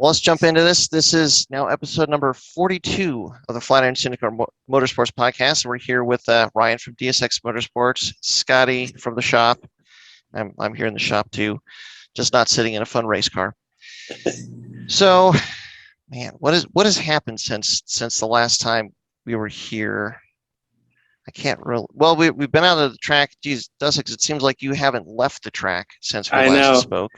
Well, let's jump into this. This is now episode number 42 of the Flatirons Syndicate Motorsports Podcast. We're here with Ryan from Dussex Motorsports, Scotty from the shop. I'm here in the shop too, just not sitting in a fun race car. So, man, what has happened since the last time we were here? I can't really. Well, we've been out of the track. Geez, Dussex, it seems like you haven't left the track since we last spoke.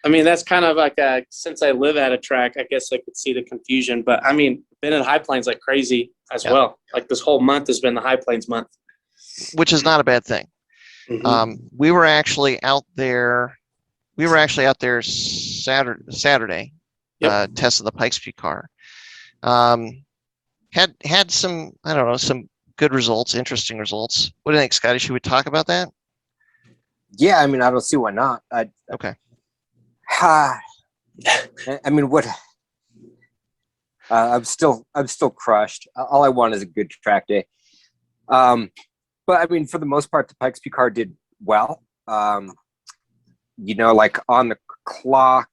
I mean, that's kind of like since I live at a track, I guess I could see the confusion. But I mean, been in High Plains like crazy as well. Like this whole month has been the High Plains month, which is not a bad thing. Mm-hmm. We were actually out there. Saturday, testing the Pikes Peak car. Had some, I don't know, some good results, interesting results. What do you think, Scotty? Should we talk about that? Yeah, I mean, I don't see why not. Okay. I mean, what? I'm still crushed. All I want is a good track day. But I mean, for the most part, the Pikes Peak car did well. Like on the clock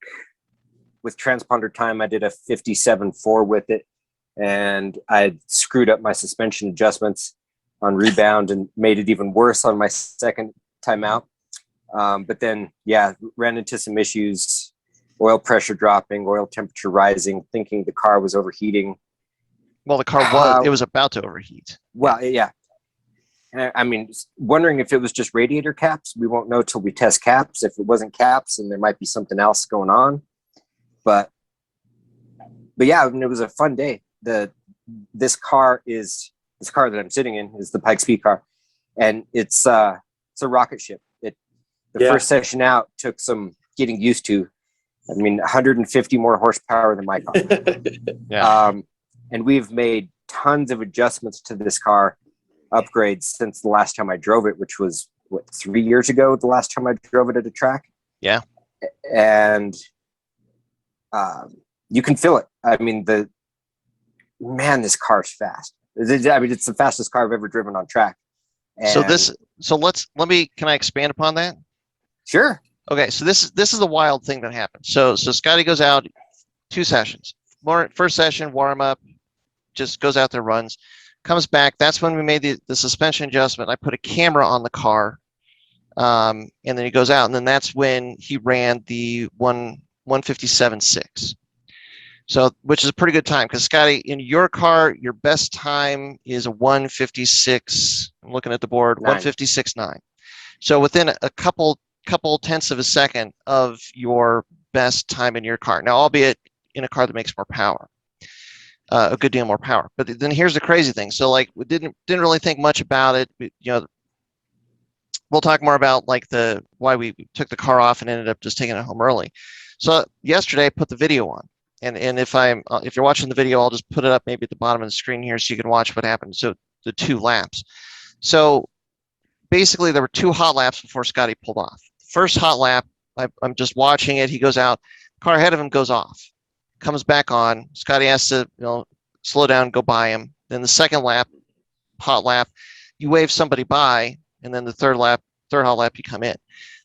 with transponder time, I did a 57.4 with it, and I screwed up my suspension adjustments on rebound and made it even worse on my second time out. But then, ran into some issues, oil pressure dropping, oil temperature rising, thinking the car was overheating. Well, the car was about to overheat. Well, yeah. I mean, wondering if it was just radiator caps. We won't know till we test caps. If it wasn't caps, and there might be something else going on. But yeah, I mean, it was a fun day. This car that I'm sitting in is the Pikes Peak car, and it's a rocket ship. The first session out took some getting used to. I mean, 150 more horsepower than my car. And we've made tons of adjustments to this car, upgrades since the last time I drove it, which was 3 years ago, the last time I drove it at a track. Yeah. And you can feel it. I mean, this car's fast. I mean, it's the fastest car I've ever driven on track. And can I expand upon that? Sure. Okay, so this is the wild thing that happened. So Scotty goes out 2 sessions. First session, warm up, just goes out there, runs, comes back. That's when we made the suspension adjustment. I put a camera on the car, and then he goes out, and then that's when he ran the 157.6. So, which is a pretty good time, because Scotty, in your car, your best time is a 156. I'm looking at the board, 156.9. So within a couple tenths of a second of your best time in your car. Now, albeit in a car that makes more power, a good deal more power. But then here's the crazy thing. So like we didn't really think much about it. We'll talk more about like why we took the car off and ended up just taking it home early. So yesterday I put the video on, and if you're watching the video, I'll just put it up maybe at the bottom of the screen here so you can watch what happened. So the 2 laps. So basically there were 2 hot laps before Scotty pulled off. First hot lap, I'm just watching it. He goes out. Car ahead of him goes off. Comes back on. Scotty has to slow down, go by him. Then the second lap, hot lap, you wave somebody by, and then the third hot lap, you come in.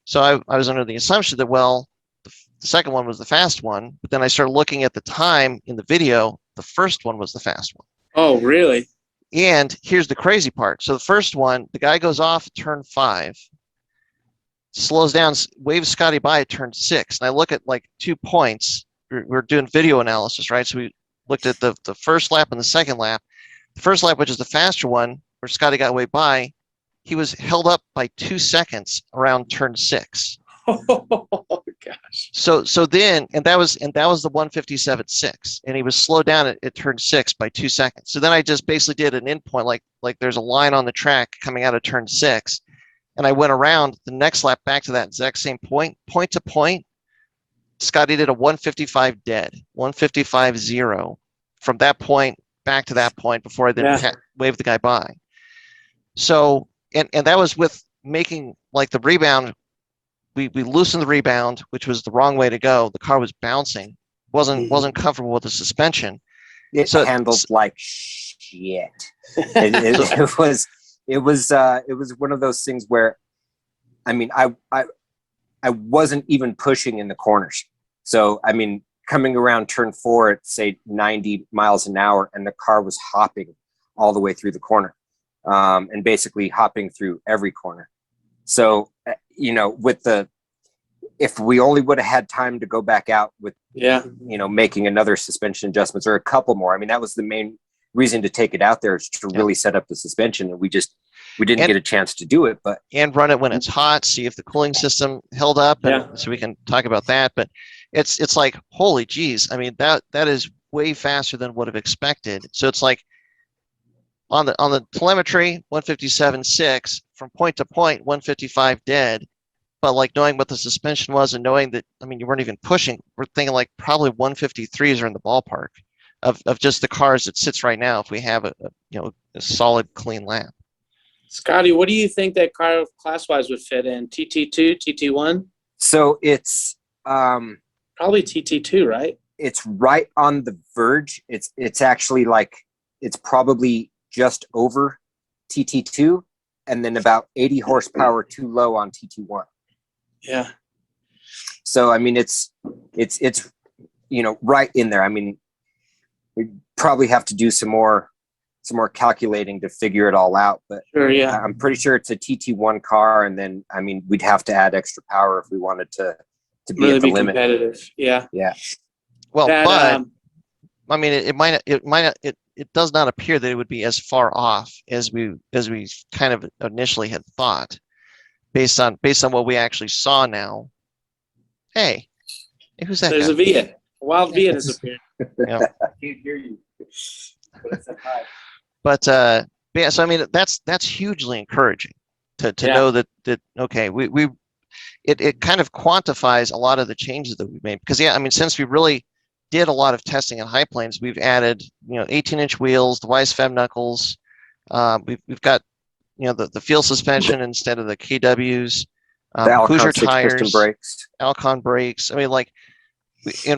So I was under the assumption that, well, the second one was the fast one. But then I started looking at the time in the video. The first one was the fast one. Oh, really? And here's the crazy part. So the first one, the guy goes off at turn 5. Slows down, waves Scotty by at turn 6. And I look at like 2 points. We're doing video analysis, right? So we looked at the first lap and the second lap. The first lap, which is the faster one, where Scotty got way by, he was held up by 2 seconds around turn 6. Oh gosh. So then, and that was the 157.6, and he was slowed down at turn 6 by 2 seconds. So then I just basically did an endpoint, like there's a line on the track coming out of turn 6. And I went around the next lap back to that exact same point to point. Scotty did a 155 dead, 155.0 from that point back to that point before I then waved the guy by. So, and that was with making like the rebound. We loosened the rebound, which was the wrong way to go. The car was bouncing, wasn't comfortable with the suspension. It handled like shit. It was one of those things where, I mean, I wasn't even pushing in the corners. So, I mean, coming around turn 4 at say 90 miles an hour, and the car was hopping all the way through the corner, and basically hopping through every corner. So, if we only would have had time to go back out with, making another suspension adjustments or a couple more. I mean, that was the main reason to take it out there, is to really set up the suspension. And we didn't get a chance to do it, and run it when it's hot, see if the cooling system held up, and so we can talk about that. But it's like, holy geez, I mean, that is way faster than would have expected. So it's like on the telemetry, 157.6 from point to point, 155 dead. But like knowing what the suspension was and knowing that, I mean, you weren't even pushing, we're thinking like probably 153s are in the ballpark of just the cars it sits right now if we have a solid clean lap. Scotty, what do you think that car class-wise would fit in? TT2, TT1? So it's probably TT2, right? It's right on the verge. It's actually like, it's probably just over TT2, and then about 80 horsepower too low on TT1. Yeah. So I mean, it's right in there. I mean, we probably have to do some more calculating to figure it all out, but sure, yeah. I'm pretty sure it's a TT1 car, and then I mean, we'd have to add extra power if we wanted to be really at the limit. Competitive. Yeah. Well, I mean, it does not appear that it would be as far off as we kind of initially had thought, based on what we actually saw now. Hey, who's that? There's guy? a Viet. A wild Viet has appeared. Yeah. I can't hear you. But yeah, so I mean, that's hugely encouraging to know that okay, it kind of quantifies a lot of the changes that we've made, because I mean, since we really did a lot of testing in High Plains, we've added 18-inch wheels, the Weiss Fem knuckles, we've got the field suspension instead of the KWs, the Alcon Hoosier 6-piston tires, brakes. Alcon brakes. I mean, like,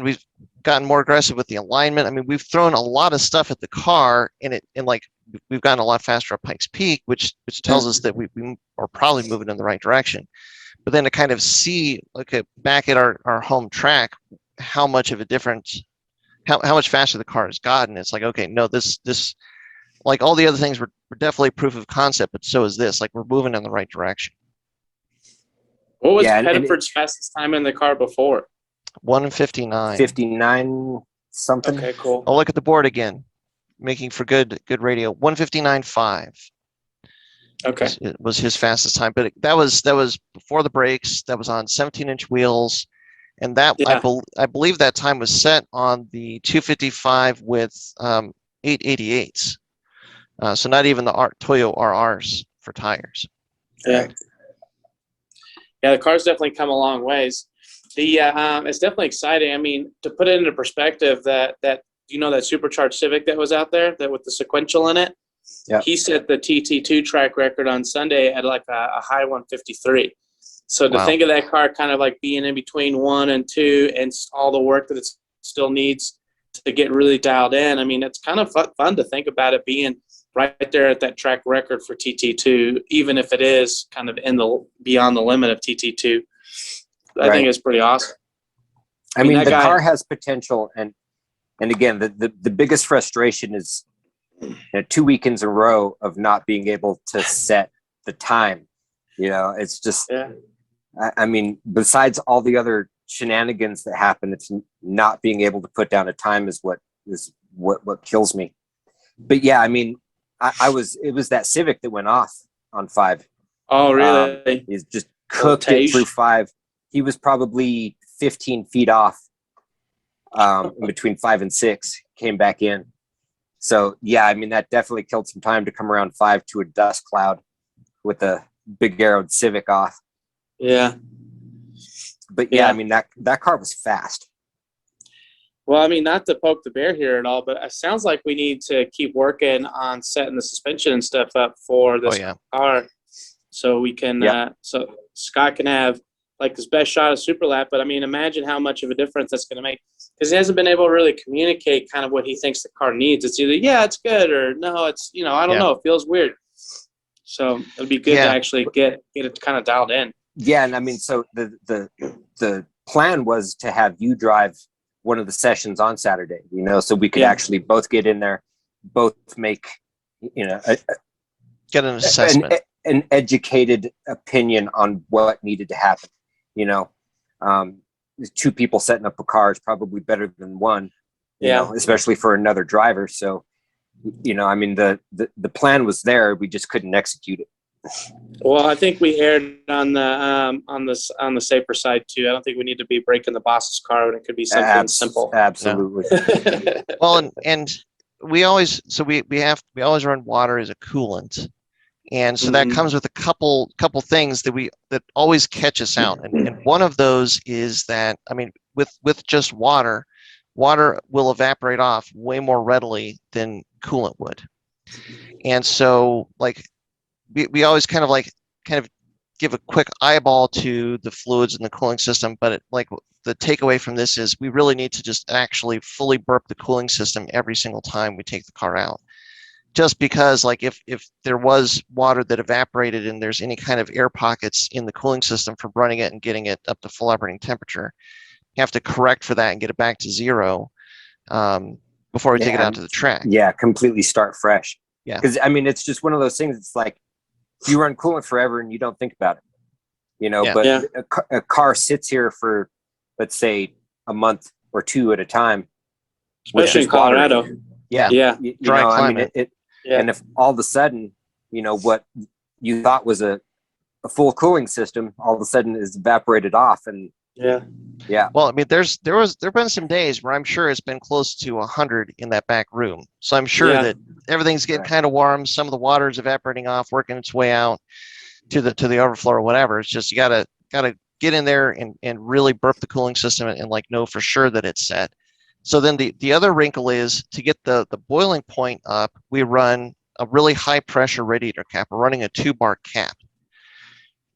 we've gotten more aggressive with the alignment. I mean, we've thrown a lot of stuff at the car, and we've gotten a lot faster at Pikes Peak, which tells us that we are probably moving in the right direction. But then to kind of see, back at our home track, how much of a difference, how much faster the car has gotten, it's like, okay, no, this like all the other things were definitely proof of concept, but so is this. Like, we're moving in the right direction. What was Pettiford's fastest time in the car before? 159. 59 something. Okay, cool. I'll look at the board again, making for good radio. 159.5. Okay. It was his fastest time, but that was before the brakes. That was on 17-inch wheels, and that I believe that time was set on the 255 with 888s. So not even the Toyo RRs for tires. Yeah. Yeah, the car's definitely come a long ways. It's definitely exciting. I mean, to put it into perspective, that supercharged Civic that was out there, that with the sequential in it, he set the TT2 track record on Sunday at like a high 153. So to think of that car kind of like being in between 1 and 2, and all the work that it still needs to get really dialed in, I mean, it's kind of fun to think about it being right there at that track record for TT2, even if it is kind of beyond the limit of TT2. I think it's pretty awesome. I mean, the car has potential, and again, the biggest frustration is 2 weekends in a row of not being able to set the time. It's just, I mean, besides all the other shenanigans that happen, it's not being able to put down a time is what kills me. But yeah, I mean, it was that Civic that went off on 5. Oh, really? He's just cooked it through 5. He was probably 15 feet off in between 5 and 6, came back in. So, yeah, I mean, that definitely killed some time to come around 5 to a dust cloud with a big arrowed Civic off. Yeah. But, I mean, that car was fast. Well, I mean, not to poke the bear here at all, but it sounds like we need to keep working on setting the suspension and stuff up for this car, so we can, so Scott can have like his best shot of super lap. But I mean, imagine how much of a difference that's going to make, because he hasn't been able to really communicate kind of what he thinks the car needs. It's either it's good, or no, it's I don't know, it feels weird. So it'd be good to actually get it kind of dialed in. Yeah, and I mean, so the plan was to have you drive one of the sessions on Saturday, so we could actually both get in there, both make, get an assessment, an educated opinion on what needed to happen. Two people setting up a car is probably better than one, especially for another driver. So, the plan was there. We just couldn't execute it. Well, I think we erred on the safer side too. I don't think we need to be breaking the boss's car when it could be something simple. Absolutely. No. Well, and we always run water as a coolant, and so that comes with a couple things that always catch us out. And one of those is that, with just water will evaporate off way more readily than coolant would, and so we always kind of give a quick eyeball to the fluids in the cooling system, but the takeaway from this is we really need to just actually fully burp the cooling system every single time we take the car out. Just because if there was water that evaporated and there's any kind of air pockets in the cooling system from running it and getting it up to full operating temperature, you have to correct for that and get it back to zero before we take it out to the track. Yeah, completely start fresh. Yeah. Because, it's just one of those things. It's like you run coolant forever and you don't think about it, but a car sits here for, let's say, a month or two at a time. Especially in Colorado. Yeah. Dry climate. And if all of a sudden, what you thought was a full cooling system, all of a sudden is evaporated off. And yeah. Well, there've been some days where I'm sure it's been close to 100 in that back room. So I'm sure that everything's getting kind of warm. Some of the water is evaporating off, working its way out to the overflow or whatever. It's just you gotta get in there and really burp the cooling system and know for sure that it's set. So then the other wrinkle is to get the boiling point up, we run a really high pressure radiator cap. We're running a 2-bar cap.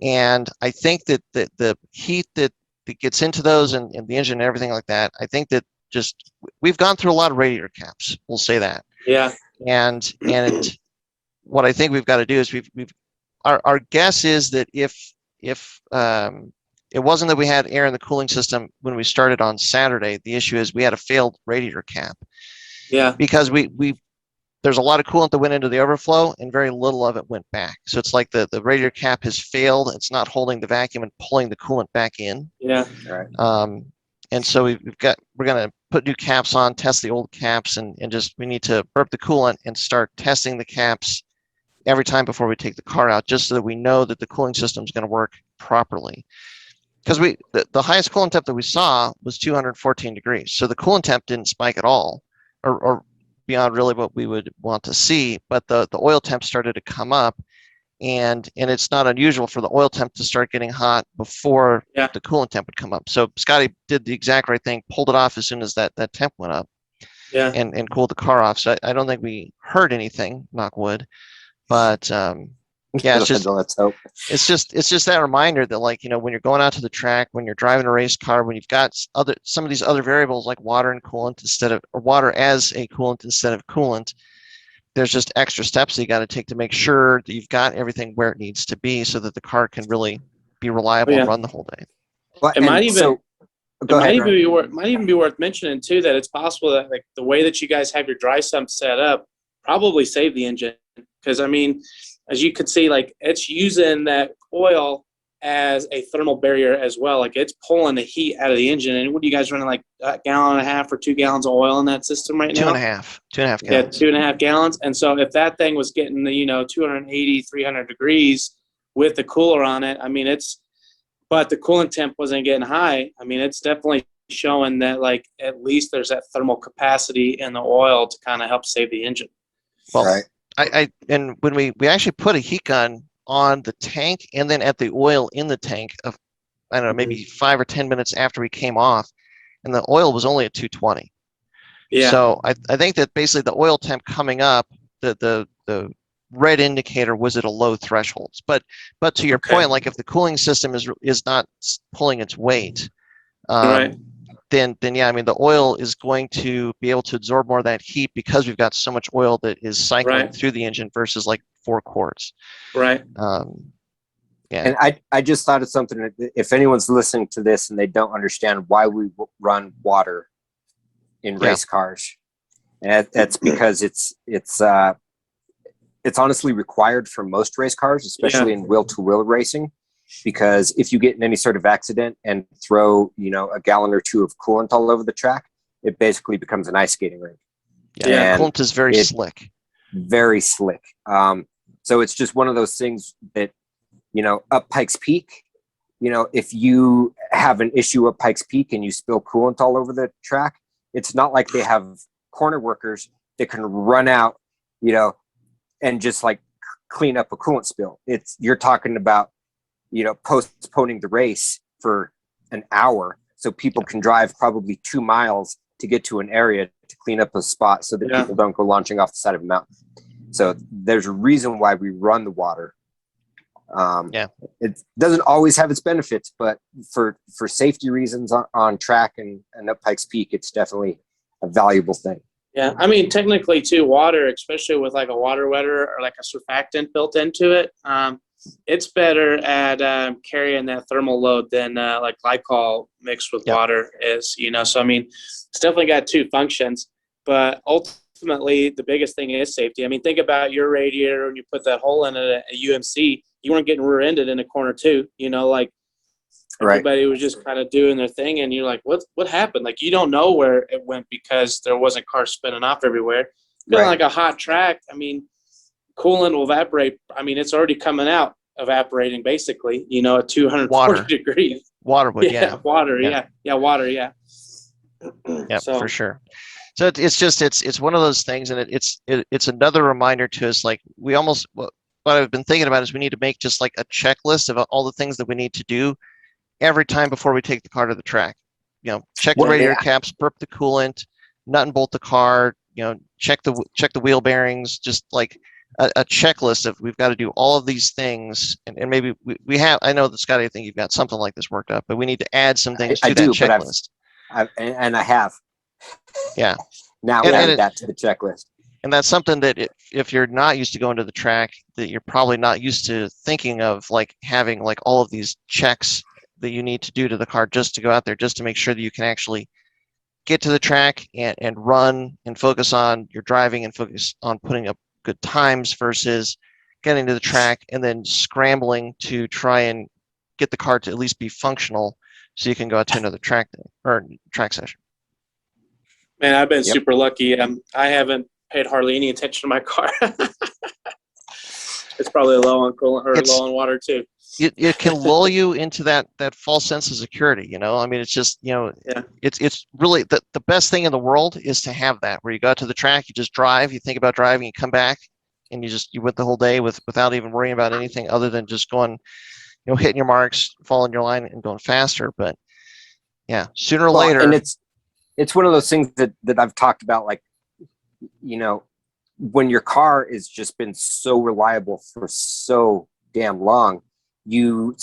And I think that the heat that gets into those and the engine and everything like that, I think that just we've gone through a lot of radiator caps. We'll say that. Yeah. And what I think we've got to do is our guess is that if it wasn't that we had air in the cooling system when we started on Saturday, the issue is we had a failed radiator cap. Yeah. Because there's a lot of coolant that went into the overflow and very little of it went back. So it's like the radiator cap has failed. It's not holding the vacuum and pulling the coolant back in. Yeah. Right. And so we're going to put new caps on, test the old caps, and we need to burp the coolant and start testing the caps every time before we take the car out, just so that we know that the cooling system is going to work properly. Because the highest coolant temp that we saw was 214 degrees. So the coolant temp didn't spike at all, or beyond really what we would want to see, but the oil temp started to come up, and it's not unusual for the oil temp to start getting hot before the coolant temp would come up. So Scotty did the exact right thing, pulled it off as soon as that temp went up, and cooled the car off. So I don't think we heard anything, knock wood, but it's just let's hope. It's just that reminder that when you're going out to the track, when you're driving a race car, when you've got some of these other variables like water and coolant or water as a coolant instead of coolant, there's just extra steps that you got to take to make sure that you've got everything where it needs to be so that the car can really be reliable and run the whole day. Well, it might even be worth mentioning too that it's possible that the way that you guys have your dry sump set up probably saved the engine, because as you can see, it's using that oil as a thermal barrier as well. It's pulling the heat out of the engine. And what are you guys running, a gallon and a half or 2 gallons of oil in that system right now? 2.5 gallons. Yeah, 2.5 gallons. And so if that thing was getting 280, 300 degrees with the cooler on it, but the coolant temp wasn't getting high. It's definitely showing that at least there's that thermal capacity in the oil to kind of help save the engine. Well, right. And when we actually put a heat gun on the tank and then at the oil in the tank of, I don't know, maybe 5 or 10 minutes after we came off, and the oil was only at 220. Yeah. So I think that basically the oil temp coming up, the red indicator was at a low threshold. But to your point, if the cooling system is not pulling its weight, right. then the oil is going to be able to absorb more of that heat because we've got so much oil that is cycling through the engine versus 4 quarts. Right. And I just thought of something. If anyone's listening to this and they don't understand why we run water in race cars. And that's because it's honestly required for most race cars, especially in wheel-to-wheel racing, because if you get in any sort of accident and throw, a gallon or two of coolant all over the track, it basically becomes an ice skating rink. Yeah, coolant is very slick. Very slick. So it's just one of those things that, up Pikes Peak, if you have an issue up Pikes Peak and you spill coolant all over the track, it's not like they have corner workers that can run out, and just like clean up a coolant spill. You're talking about, postponing the race for an hour so people can drive probably 2 miles to get to an area to clean up a spot so that people don't go launching off the side of a mountain. So there's a reason why we run the water. It doesn't always have its benefits, but for safety reasons on track and up Pikes Peak, it's definitely a valuable thing. Yeah, I mean, technically, too, water, especially with like a water wetter or like a surfactant built into it, it's better at carrying that thermal load than like glycol mixed with water is, So, I mean, it's definitely got two functions, but ultimately, the biggest thing is safety. I mean, think about your radiator when you put that hole in it at UMC. You weren't getting rear-ended in a corner two, everybody was just kind of doing their thing, and you're like, what happened? Like, you don't know where it went because there wasn't cars spinning off everywhere. Feeling like a hot track, I mean, coolant will evaporate. I mean, it's already coming out, evaporating basically, at 240 degrees. Water would, water, water, Yeah, for sure. So it's one of those things, and it's another reminder to us. Like what I've been thinking about is we need to make just like a checklist of all the things that we need to do every time before we take the car to the track. Check the radiator caps, burp the coolant, nut and bolt the car. Check the wheel bearings. Just like a checklist of we've got to do all of these things, and maybe we have. I know that Scotty, I think you've got something like this worked up, but we need to add some things to that checklist. And I have. Yeah. Now we add that to the checklist. And that's something that if you're not used to going to the track, that you're probably not used to thinking of, like having like all of these checks that you need to do to the car just to go out there, just to make sure that you can actually get to the track and run and focus on your driving and focus on putting up good times versus getting to the track and then scrambling to try and get the car to at least be functional so you can go out to another track day or track session. Man, I've been super lucky. I haven't paid hardly any attention to my car. It's probably low on coolant or low on water too. It can lull you into that false sense of security. I mean, it's just, it's really the best thing in the world is to have that where you go out to the track, you just drive, you think about driving, you come back and you went the whole day without even worrying about anything other than just going, hitting your marks, following your line and going faster. But yeah, sooner or later. And it's one of those things that I've talked about, like, when your car has just been so reliable for so damn long, you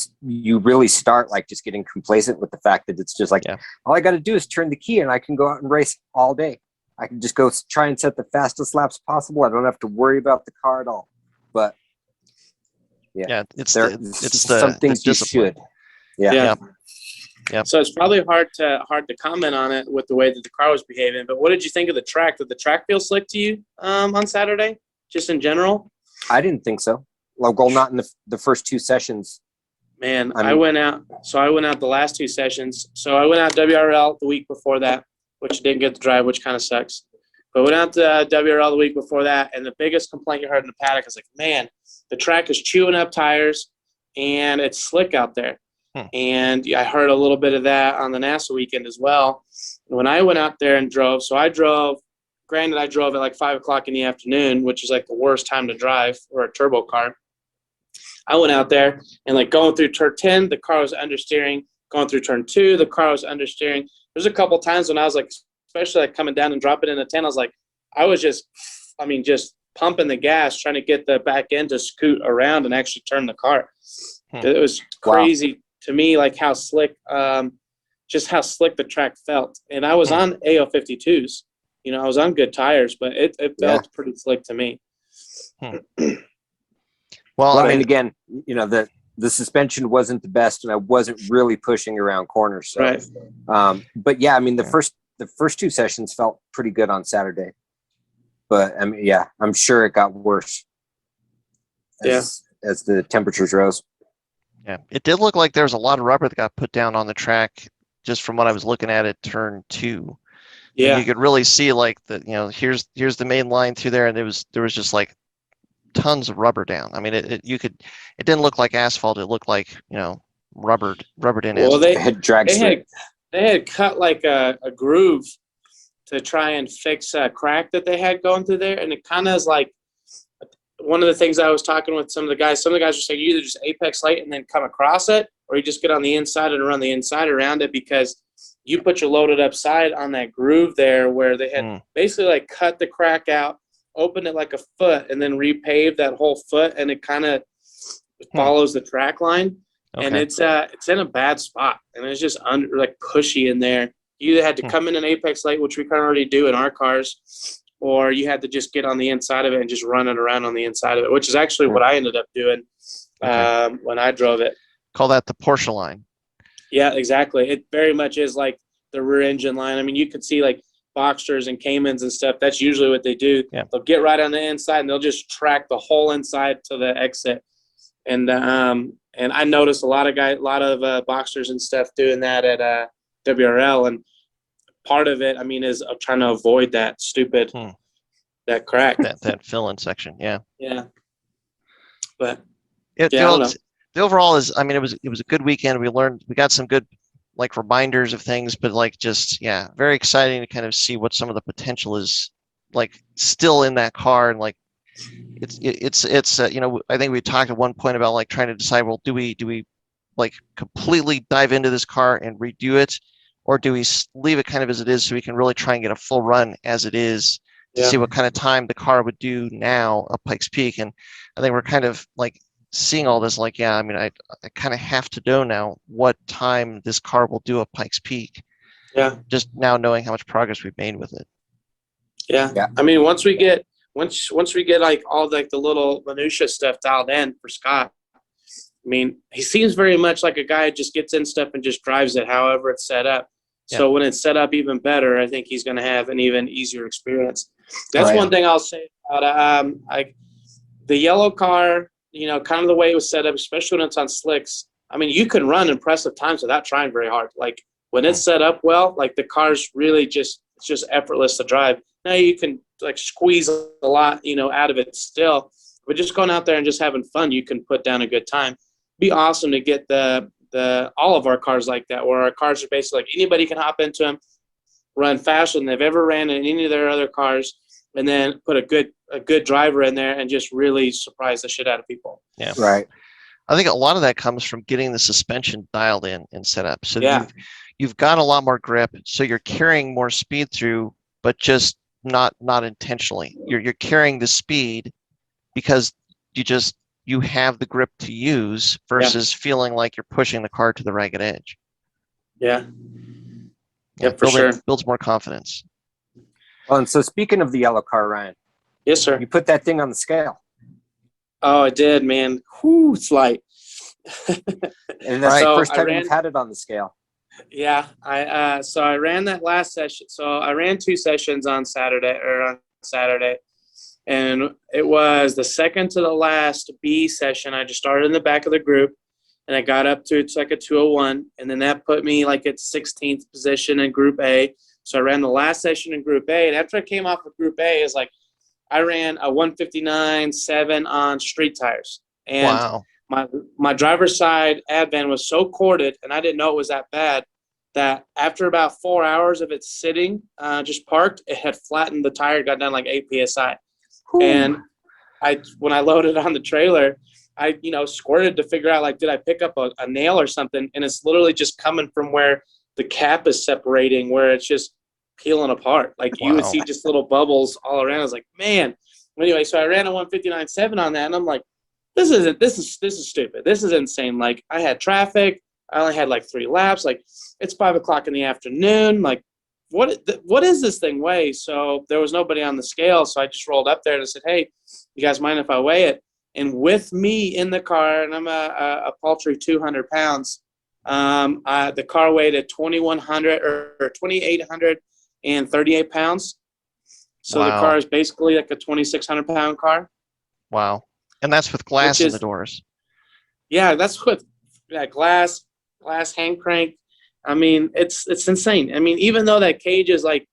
really start like just getting complacent with the fact that it's just like, all I got to do is turn the key and I can go out and race all day. I can just go try and set the fastest laps possible. I don't have to worry about the car at all. But it's some things you should. Yeah. So it's probably hard to comment on it with the way that the car was behaving. But what did you think of the track? Did the track feel slick to you on Saturday, just in general? I didn't think so. Well, not in the first two sessions. Man, I went out the last two sessions. So I went out WRL the week before that, which didn't get to drive, which kind of sucks. But went out to WRL the week before that, and the biggest complaint you heard in the paddock is like, man, the track is chewing up tires, and it's slick out there. And I heard a little bit of that on the NASA weekend as well. And when I went out there and drove, I drove at like 5 o'clock in the afternoon, which is like the worst time to drive for a turbo car. I went out there and like going through turn 10, the car was understeering. Going through turn 2, the car was understeering. There's a couple times when I was like, especially like coming down and dropping into 10, I was just pumping the gas, trying to get the back end to scoot around and actually turn the car. It was crazy to me, like how slick, just how slick the track felt. And I was on AO52s, I was on good tires, but it felt pretty slick to me. Well, I mean, again, the suspension wasn't the best, and I wasn't really pushing around corners. So. Right. But yeah, I mean, the the first two sessions felt pretty good on Saturday, but I mean, yeah, I'm sure it got worse as the temperatures rose. Yeah, it did look like there was a lot of rubber that got put down on the track, just from what I was looking at turn 2. Yeah. And you could really see like here's the main line through there, and there was just like tons of rubber down. I mean, it didn't look like asphalt. It looked like rubbered in asphalt. They had they had cut like a groove to try and fix a crack that they had going through there, and it kind of is like one of the things I was talking with some of the guys. Some of the guys were saying you either just apex light and then come across it, or you just get on the inside and run the inside around it, because you put your loaded up side on that groove there where they had basically like cut the crack out, opened it like a foot, and then repaved that whole foot, and it kind of follows the track line. Okay. And it's in a bad spot, and it's just like pushy in there. You either had to come in an apex light, which we kind of already do in our cars, or you had to just get on the inside of it and just run it around on the inside of it, which is actually what I ended up doing when I drove it. Call that the Porsche line. Yeah, exactly. It very much is like the rear engine line. I mean, you could see like Boxsters and Caymans and stuff. That's usually what they do. Yeah. They'll get right on the inside, and they'll just track the whole inside to the exit. And I noticed a lot of Boxsters and stuff doing that at WRL, and part of it, I mean, is trying to avoid that stupid that crack, that fill-in section. Yeah. But the overall is, I mean, it was a good weekend. We got some good like reminders of things, but like just very exciting to kind of see what some of the potential is like still in that car. And like it's I think we talked at one point about like trying to decide, well, do we like completely dive into this car and redo it, or do we leave it kind of as it is so we can really try and get a full run as it is to see what kind of time the car would do now at Pikes Peak? And I think we're kind of like seeing all this like, I mean, I kind of have to know now what time this car will do at Pikes Peak. Yeah. Just now knowing how much progress we've made with it. Yeah. I mean, once we get like all like the little minutia stuff dialed in for Scott, I mean, he seems very much like a guy who just gets in stuff and just drives it however it's set up. So when it's set up even better, I think he's going to have an even easier experience. That's one thing I'll say about the yellow car, kind of the way it was set up, especially when it's on slicks. I mean, you can run impressive times without trying very hard. Like when it's set up well, like the car's really it's just effortless to drive. Now you can like squeeze a lot, out of it still, but just going out there and just having fun, you can put down a good time. Be awesome to get all of our cars like that, where our cars are basically like anybody can hop into them, run faster than they've ever ran in any of their other cars, and then put a good driver in there and just really surprise the shit out of people. Yeah. Right. I think a lot of that comes from getting the suspension dialed in and set up. So you've got a lot more grip, so you're carrying more speed through, but just not intentionally. You're carrying the speed because you have the grip to use versus feeling like you're pushing the car to the ragged edge. Yeah, for sure. Builds more confidence. Well, and so speaking of the yellow car, Ryan. Yes, sir. You put that thing on the scale. Oh, I did, man. Whoo, it's light. And that's the first time you've had it on the scale. Yeah, so I ran that last session. So I ran 2 sessions on Saturday, and it was the second to the last B session. I just started in the back of the group, and I got up to it's like a 201, and then that put me like at 16th position in Group A. So I ran the last session in Group A, and after I came off of Group A, is like I ran a 159.7 on street tires, and wow. My driver's side advan was so corded, and I didn't know it was that bad, that after about 4 hours of it sitting, just parked, it had flattened the tire, got down like 8 psi. Ooh. And when I loaded on the trailer, I squirted to figure out, like, did I pick up a nail or something? And it's literally just coming from where the cap is separating, where it's just peeling apart. Like you would see just little bubbles all around. I was like, man. Anyway, so I ran a 159.7 on that, and I'm like, this is stupid. This is insane. Like I had traffic. I only had like 3 laps. Like it's 5 o'clock in the afternoon. Like what is this thing weigh? So there was nobody on the scale. So I just rolled up there and I said, hey, you guys mind if I weigh it? And with me in the car, and I'm a paltry 200 pounds, the car weighed at 2,100 or 2,800 pounds. So the Wow. car is basically like a 2,600 pound car. Wow. And that's with glass Which in is- the doors. Yeah, that's with glass hand crank. I mean, it's insane. I mean, even though that cage is like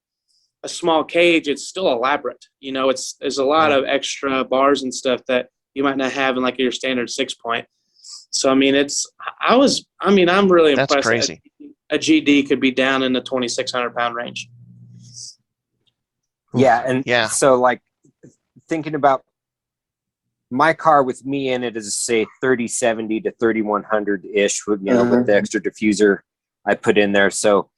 a small cage, it's still elaborate. You know, there's a lot of extra bars and stuff that you might not have in like your standard 6-point. So I mean, I'm really That's impressed. crazy. A GD could be down in the 2,600 pound range. Yeah, and Yeah. so like thinking about my car with me in it is say 3070 to 3100 ish with with the extra diffuser I put in there. So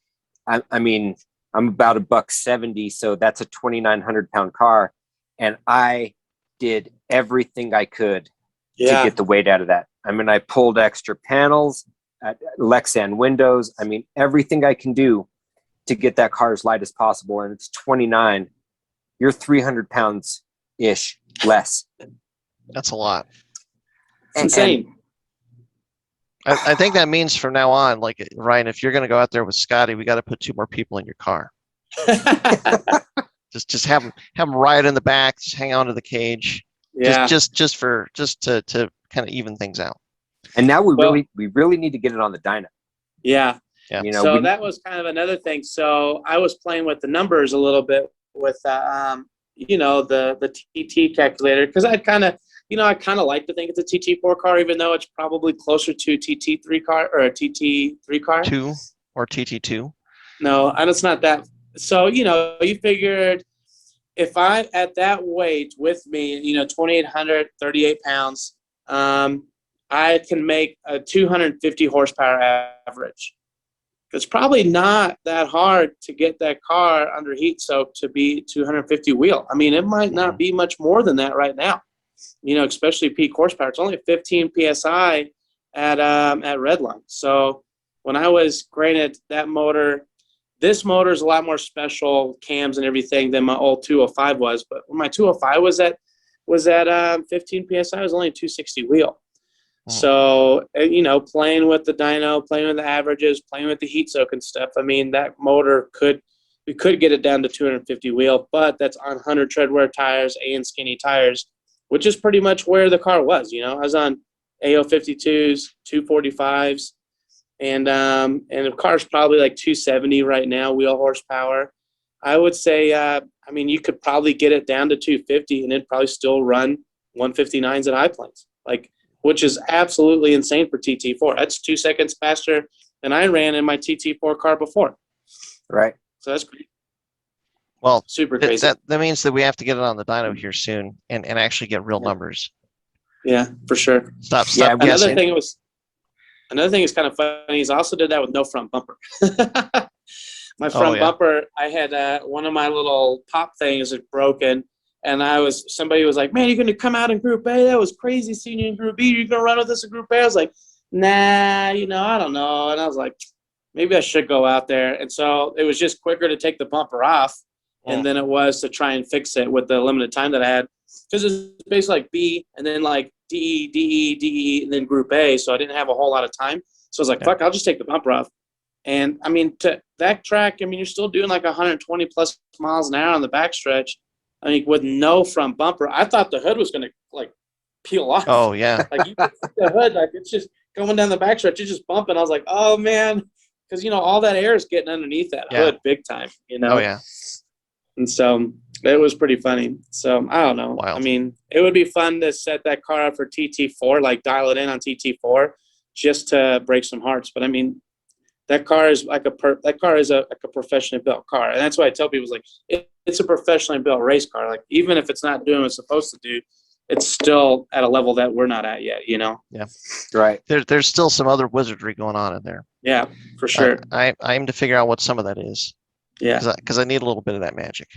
I mean I'm about $170, so that's a 2,900 pound car, and I did everything I could to get the weight out of that. I mean, I pulled extra panels, Lexan windows. I mean, everything I can do to get that car as light as possible. And it's 29. You're 300 pounds ish less. That's a lot. It's insane. I think that means from now on, like, Ryan, if you're going to go out there with Scotty, we got to put 2 more people in your car. Just have them ride in the back, just hang on to the cage. Yeah. Just to kind of even things out. And now we really need to get it on the dyno. Yeah. Yeah. You know, So that was kind of another thing. So I was playing with the numbers a little bit with, the TT calculator, because I kind of like to think it's a TT4 car, even though it's probably closer to a TT3 car or a TT3 car. 2 or TT2. No, and it's not that. So, you figured if I, at that weight with me, 2,800, 38 pounds, I can make a 250 horsepower average. It's probably not that hard to get that car under heat soak to be 250 wheel. I mean, it might not be much more than that right now, especially peak horsepower. It's only 15 PSI at Redline. So when I was granted that motor, this motor is a lot more special cams and everything than my old 205 was. But when my 205 was at 15 PSI, it was only 260 wheel. So, playing with the dyno, playing with the averages, playing with the heat soak and stuff. I mean, that motor we could get it down to 250 wheel, but that's on 100 treadwear tires and skinny tires, which is pretty much where the car was. I was on AO 52s, 245s, and the car's probably like 270 right now, wheel horsepower. I would say, you could probably get it down to 250 and it'd probably still run 159s at High Plains, which is absolutely insane for TT4. That's 2 seconds faster than I ran in my TT4 car before. Right. So that's great. Well, Super crazy. That means that we have to get it on the dyno here soon and actually get real numbers. Yeah, for sure. Stop Another guessing. thing is kind of funny is I also did that with no front bumper. My front bumper, I had one of my little pop things had broken. And somebody was like, man, you're going to come out in Group A? That was crazy seeing you in Group B. You're going to run with us in Group A? I was like, nah, I don't know. And I was like, maybe I should go out there. And so it was just quicker to take the bumper off and then it was to try and fix it with the limited time that I had. Because it's basically like B and then like D, and then Group A. So I didn't have a whole lot of time. So I was like, fuck, I'll just take the bumper off. And, to that track, you're still doing like 120 plus miles an hour on the backstretch. With no front bumper, I thought the hood was going to peel off. Oh yeah. You can see the hood, it's just going down the backstretch. It's just bumping. I was like, oh man, because all that air is getting underneath that hood big time. Oh yeah. And so it was pretty funny. So I don't know. Wild. It would be fun to set that car up for TT4, dial it in on TT4, just to break some hearts. But that car is like a professionally built car, and that's why I tell people it's a professionally built race car. Even if it's not doing what it's supposed to do, it's still at a level that we're not at yet. Yeah, right. There's still some other wizardry going on in there. Yeah, for sure. I aim to figure out what some of that is. Yeah, because I need a little bit of that magic.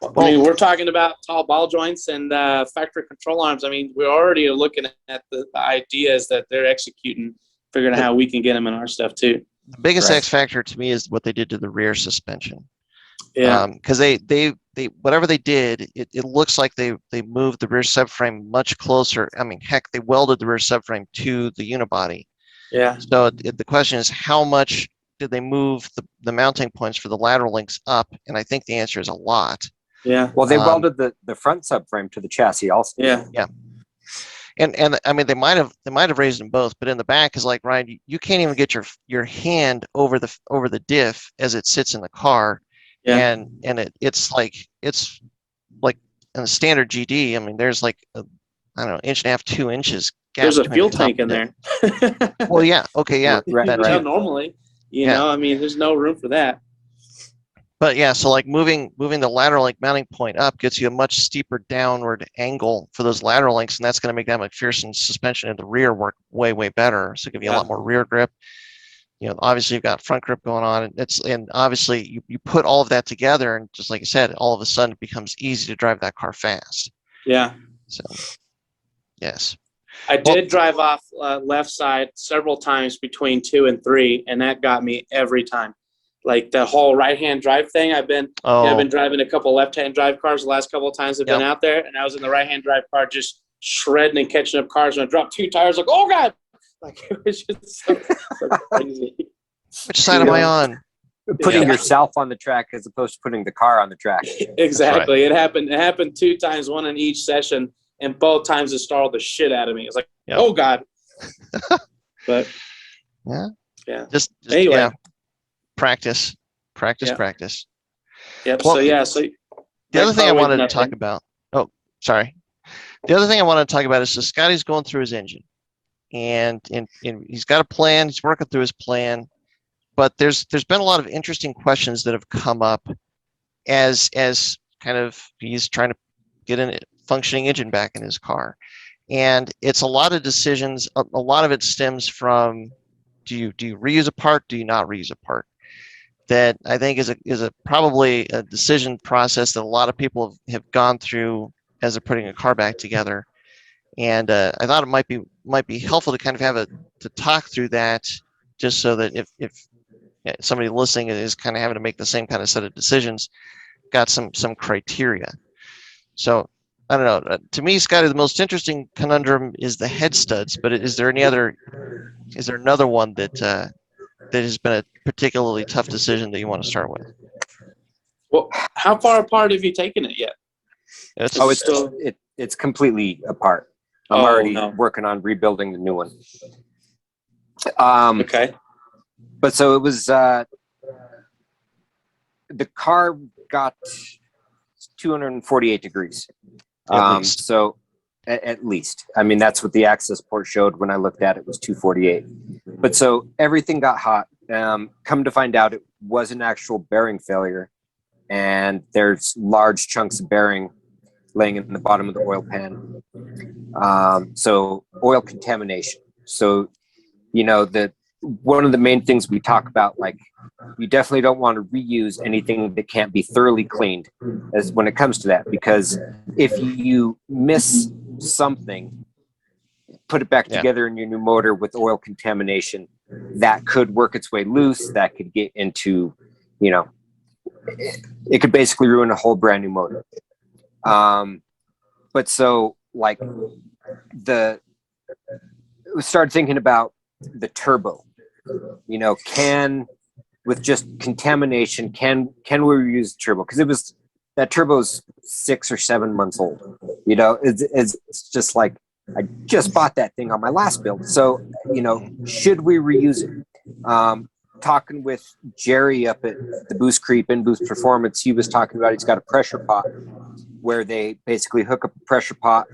We're talking about tall ball joints and factory control arms. We're already looking at the ideas that they're executing, figuring out how we can get them in our stuff too. The biggest X factor to me is what they did to the rear suspension. Yeah. Because they whatever they did, it looks like they moved the rear subframe much closer. Heck, they welded the rear subframe to the unibody. Yeah. So the question is, how much did they move the mounting points for the lateral links up? And I think the answer is a lot. Yeah. Well, they welded the front subframe to the chassis also. Yeah. Yeah. And I mean, they might have raised them both, but in the back is like, Ryan, you can't even get your hand over the diff as it sits in the car. Yeah. And it's like in a standard GD, I mean, there's like I don't know, 1.5 to 2 inches gap. There's a between fuel the top tank in and there. the- Well, yeah. Okay. Yeah. Right, that right. too. Normally, you Yeah. know, I mean, there's no room for that. But yeah, so like moving the lateral link mounting point up gets you a much steeper downward angle for those lateral links, and that's going to make that McPherson suspension in the rear work way better. So give you a lot more rear grip. You know, obviously you've got front grip going on, and obviously you put all of that together, and just like I said, all of a sudden it becomes easy to drive that car fast. Yeah. So, yes. I did drive off left side several times between 2 and 3, and that got me every time. Like the whole right-hand drive thing. I've been driving a couple left-hand drive cars the last couple of times I've been out there, and I was in the right-hand drive car just shredding and catching up cars. And I dropped 2 tires, like, oh God! Like it was just so crazy. Which side am I on? Putting yourself on the track as opposed to putting the car on the track. Exactly. Right. It happened 2 times, one in each session, and both times it startled the shit out of me. It's like, oh God. But yeah. Just anyway. Yeah. Practice. Yep. Well, so the other thing I wanted to talk about. Oh, sorry. The other thing I wanted to talk about is so Scotty's going through his engine, and he's got a plan. He's working through his plan, but there's been a lot of interesting questions that have come up as kind of he's trying to get a functioning engine back in his car, and it's a lot of decisions. A lot of it stems from do you reuse a part? Do you not reuse a part? That I think is probably a decision process that a lot of people have gone through as they're putting a car back together, and I thought it might be helpful to kind of have to talk through that, just so that if somebody listening is kind of having to make the same kind of set of decisions, got some criteria. So I don't know. To me, Scotty, the most interesting conundrum is the head studs. But is there another one that has been a particularly tough decision that you want to start with? Well, how far apart have you taken it yet? It's completely apart. I'm already working on rebuilding the new one. Okay. But so it was the car got 248 degrees. So at least, I mean, that's what the access port showed when I looked at it, was 248. But so everything got hot. Come to find out, it was an actual bearing failure, and there's large chunks of bearing laying in the bottom of the oil pan. So oil contamination. So, you know, one of the main things we talk about, like, you definitely don't want to reuse anything that can't be thoroughly cleaned as when it comes to that, because if you miss something, put it back together in your new motor with oil contamination, that could work its way loose. That could get into, you know, it could basically ruin a whole brand new motor. But so like we started thinking about the turbo, you know, with just contamination, can we reuse the turbo? Because that turbo's 6 or 7 months old. You know, it's just like, I just bought that thing on my last build. So, you know, should we reuse it? Talking with Jerry up at the Boost Creep and Boost Performance, he was talking about he's got a pressure pot where they basically hook up a pressure pot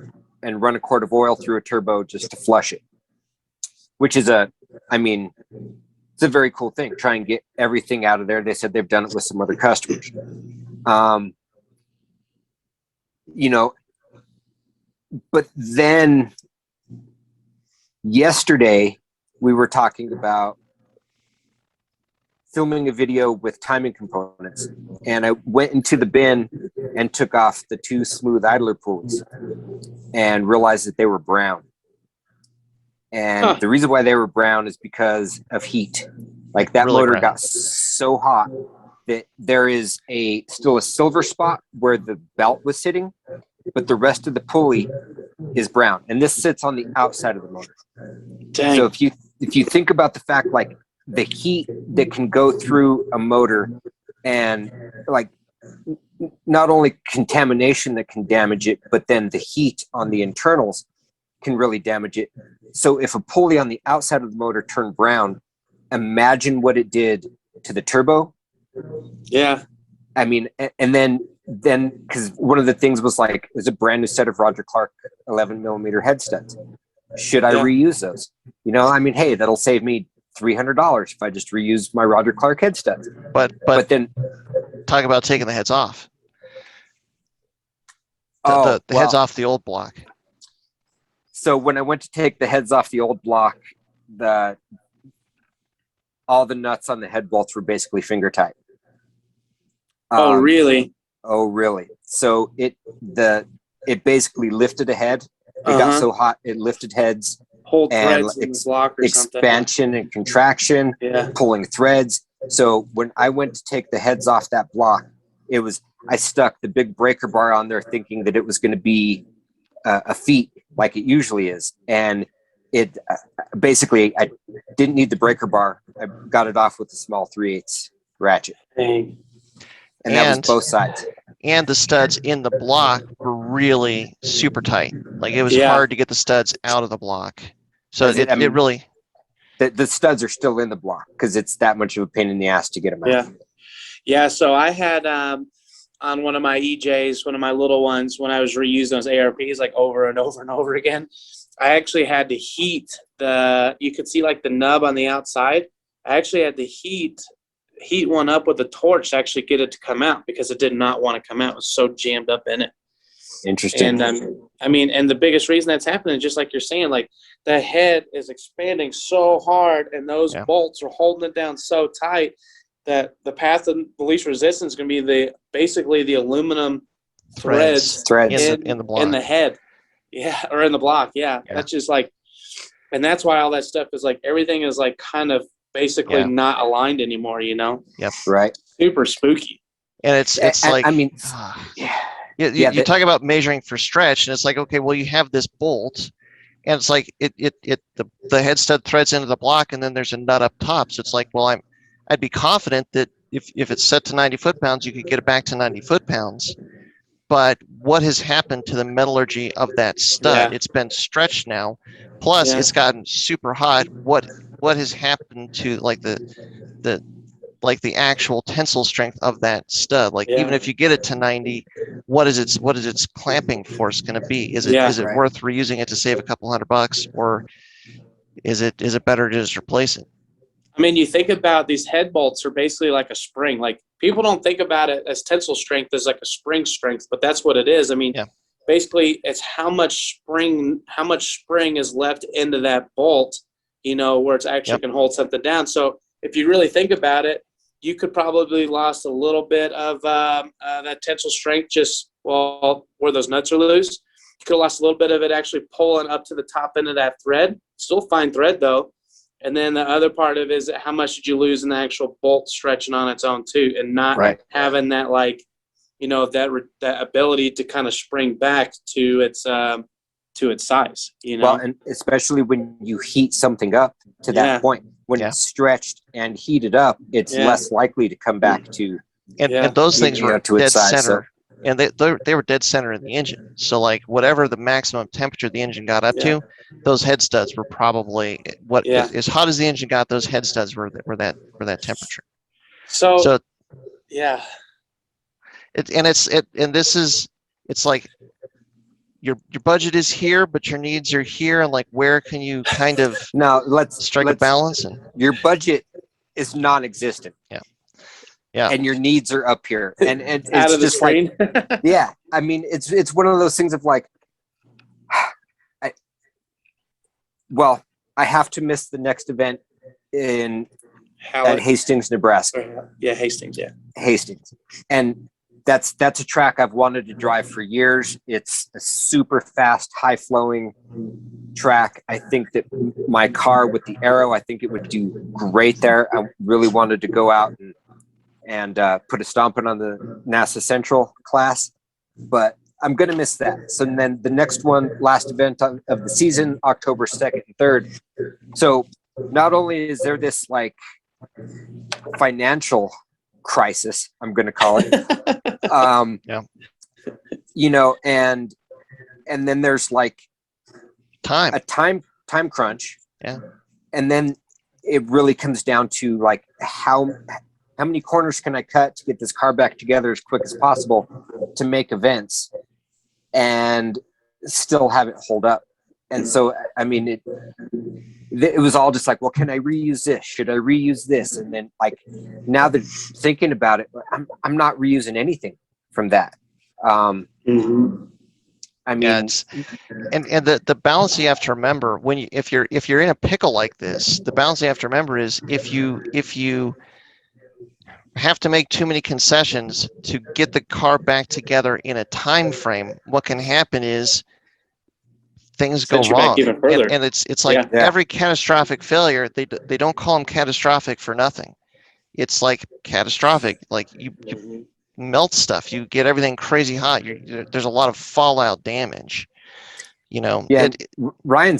and run a quart of oil through a turbo just to flush it, which is it's a very cool thing. Try and get everything out of there. They said they've done it with some other customers. You know, but then yesterday we were talking about filming a video with timing components, and I went into the bin and took off the 2 smooth idler pulleys and realized that they were brown. And the reason why they were brown is because of heat. Like that really motor brown. Got so hot that there is still a silver spot where the belt was sitting, but the rest of the pulley is brown. And this sits on the outside of the motor. Dang. So if you think about the fact, like, the heat that can go through a motor, and like not only contamination that can damage it, but then the heat on the internals can really damage it. So if a pulley on the outside of the motor turned brown, imagine what it did to the turbo. Yeah. I mean, and then because one of the things was like, it was a brand new set of Roger Clark 11 millimeter head studs. Should I reuse those? You know, I mean, hey, that'll save me $300 if I just reuse my Roger Clark head studs. But then talk about taking the heads off. The heads off the old block. So when I went to take the heads off the old block, all the nuts on the head bolts were basically finger tight. Oh, really? Oh, really? So it basically lifted a head. It got so hot it lifted heads. Hold threads in the block or expansion and contraction, pulling threads. So when I went to take the heads off that block, I stuck the big breaker bar on there thinking that it was going to be a feet like it usually is. And it basically, I didn't need the breaker bar. I got it off with a small 3/8 ratchet. Dang. And that was both sides. And the studs in the block were really super tight. Like it was hard to get the studs out of the block. So it really... The studs are still in the block because it's that much of a pain in the ass to get them out. Yeah. Yeah, so I had on one of my EJs, one of my little ones, when I was reusing those ARPs like over and over and over again, I actually had to heat you could see like the nub on the outside. I actually had to heat one up with a torch to actually get it to come out because it did not want to come out. It was so jammed up in it. Interesting. And I mean, and the biggest reason that's happening, just like you're saying, like the head is expanding so hard and those bolts are holding it down so tight that the path of the least resistance is going to be basically the aluminum threads in the block. In the head. Yeah. Or in the block. Yeah. That's just like, and that's why all that stuff is like, everything is like kind of basically not aligned anymore, you know? Yep. Right. Super spooky. And it's like, I mean, you talk about measuring for stretch, and it's like, okay, well, you have this bolt, and it's like the head stud threads into the block, and then there's a nut up top. So it's like, well, I'd be confident that if it's set to 90 foot-pounds, you could get it back to 90 foot-pounds. But what has happened to the metallurgy of that stud? It's been stretched now. Plus, it's gotten super hot. What has happened to like the actual tensile strength of that stud? Like even if you get it to 90, what is its clamping force going to be? Is it worth reusing it to save a couple $100, or is it better to just replace it? I mean, you think about these head bolts are basically like a spring. Like people don't think about it as tensile strength as like a spring strength, but that's what it is. I mean, basically it's how much spring is left into that bolt, you know, where it's actually can hold something down. So if you really think about it, you could probably lost a little bit of that tensile strength just where those nuts are loose. You could have lost a little bit of it actually pulling up to the top end of that thread. Still fine thread though. And then the other part of it is how much did you lose in the actual bolt stretching on its own too, and not having that like, you know, that ability to kind of spring back to its size. You know, well, and especially when you heat something up to that point, when it's stretched and heated up, it's less likely to come back to. And those things were dead center. And they were dead center in the engine. So like whatever the maximum temperature the engine got up to, those head studs were probably as hot as the engine got. Those head studs were that temperature. So yeah. It's like your budget is here, but your needs are here, and like where can you kind of strike a balance? And your budget is non-existent. Yeah. And your needs are up here, and it's out of the just screen. like, I mean, it's one of those things of like, I have to miss the next event at Hastings, Nebraska. Hastings. Hastings, and that's a track I've wanted to drive for years. It's a super fast, high flowing track. I think that my car with the Aero, I think it would do great there. I really wanted to go out and put a stomping on the NASA Central class, but I'm going to miss that. So then the next one, last event of the season, October 2nd and 3rd. So not only is there this like financial crisis, I'm going to call it, Yeah. you know, and then there's like a time crunch. Yeah. And then it really comes down to like how many corners can I cut to get this car back together as quick as possible to make events and still have it hold up. And so, I mean, it was all just like, well, can I reuse this? Should I reuse this? And then like, now that thinking about it, I'm not reusing anything from that. I mean, and the balance you have to remember if you're in a pickle like this, the balance you have to remember is if you have to make too many concessions to get the car back together in a time frame, what can happen is things go wrong. And it's like every catastrophic failure, they don't call them catastrophic for nothing. It's like catastrophic, like you melt stuff, you get everything crazy hot, there's a lot of fallout damage, you know. Ryan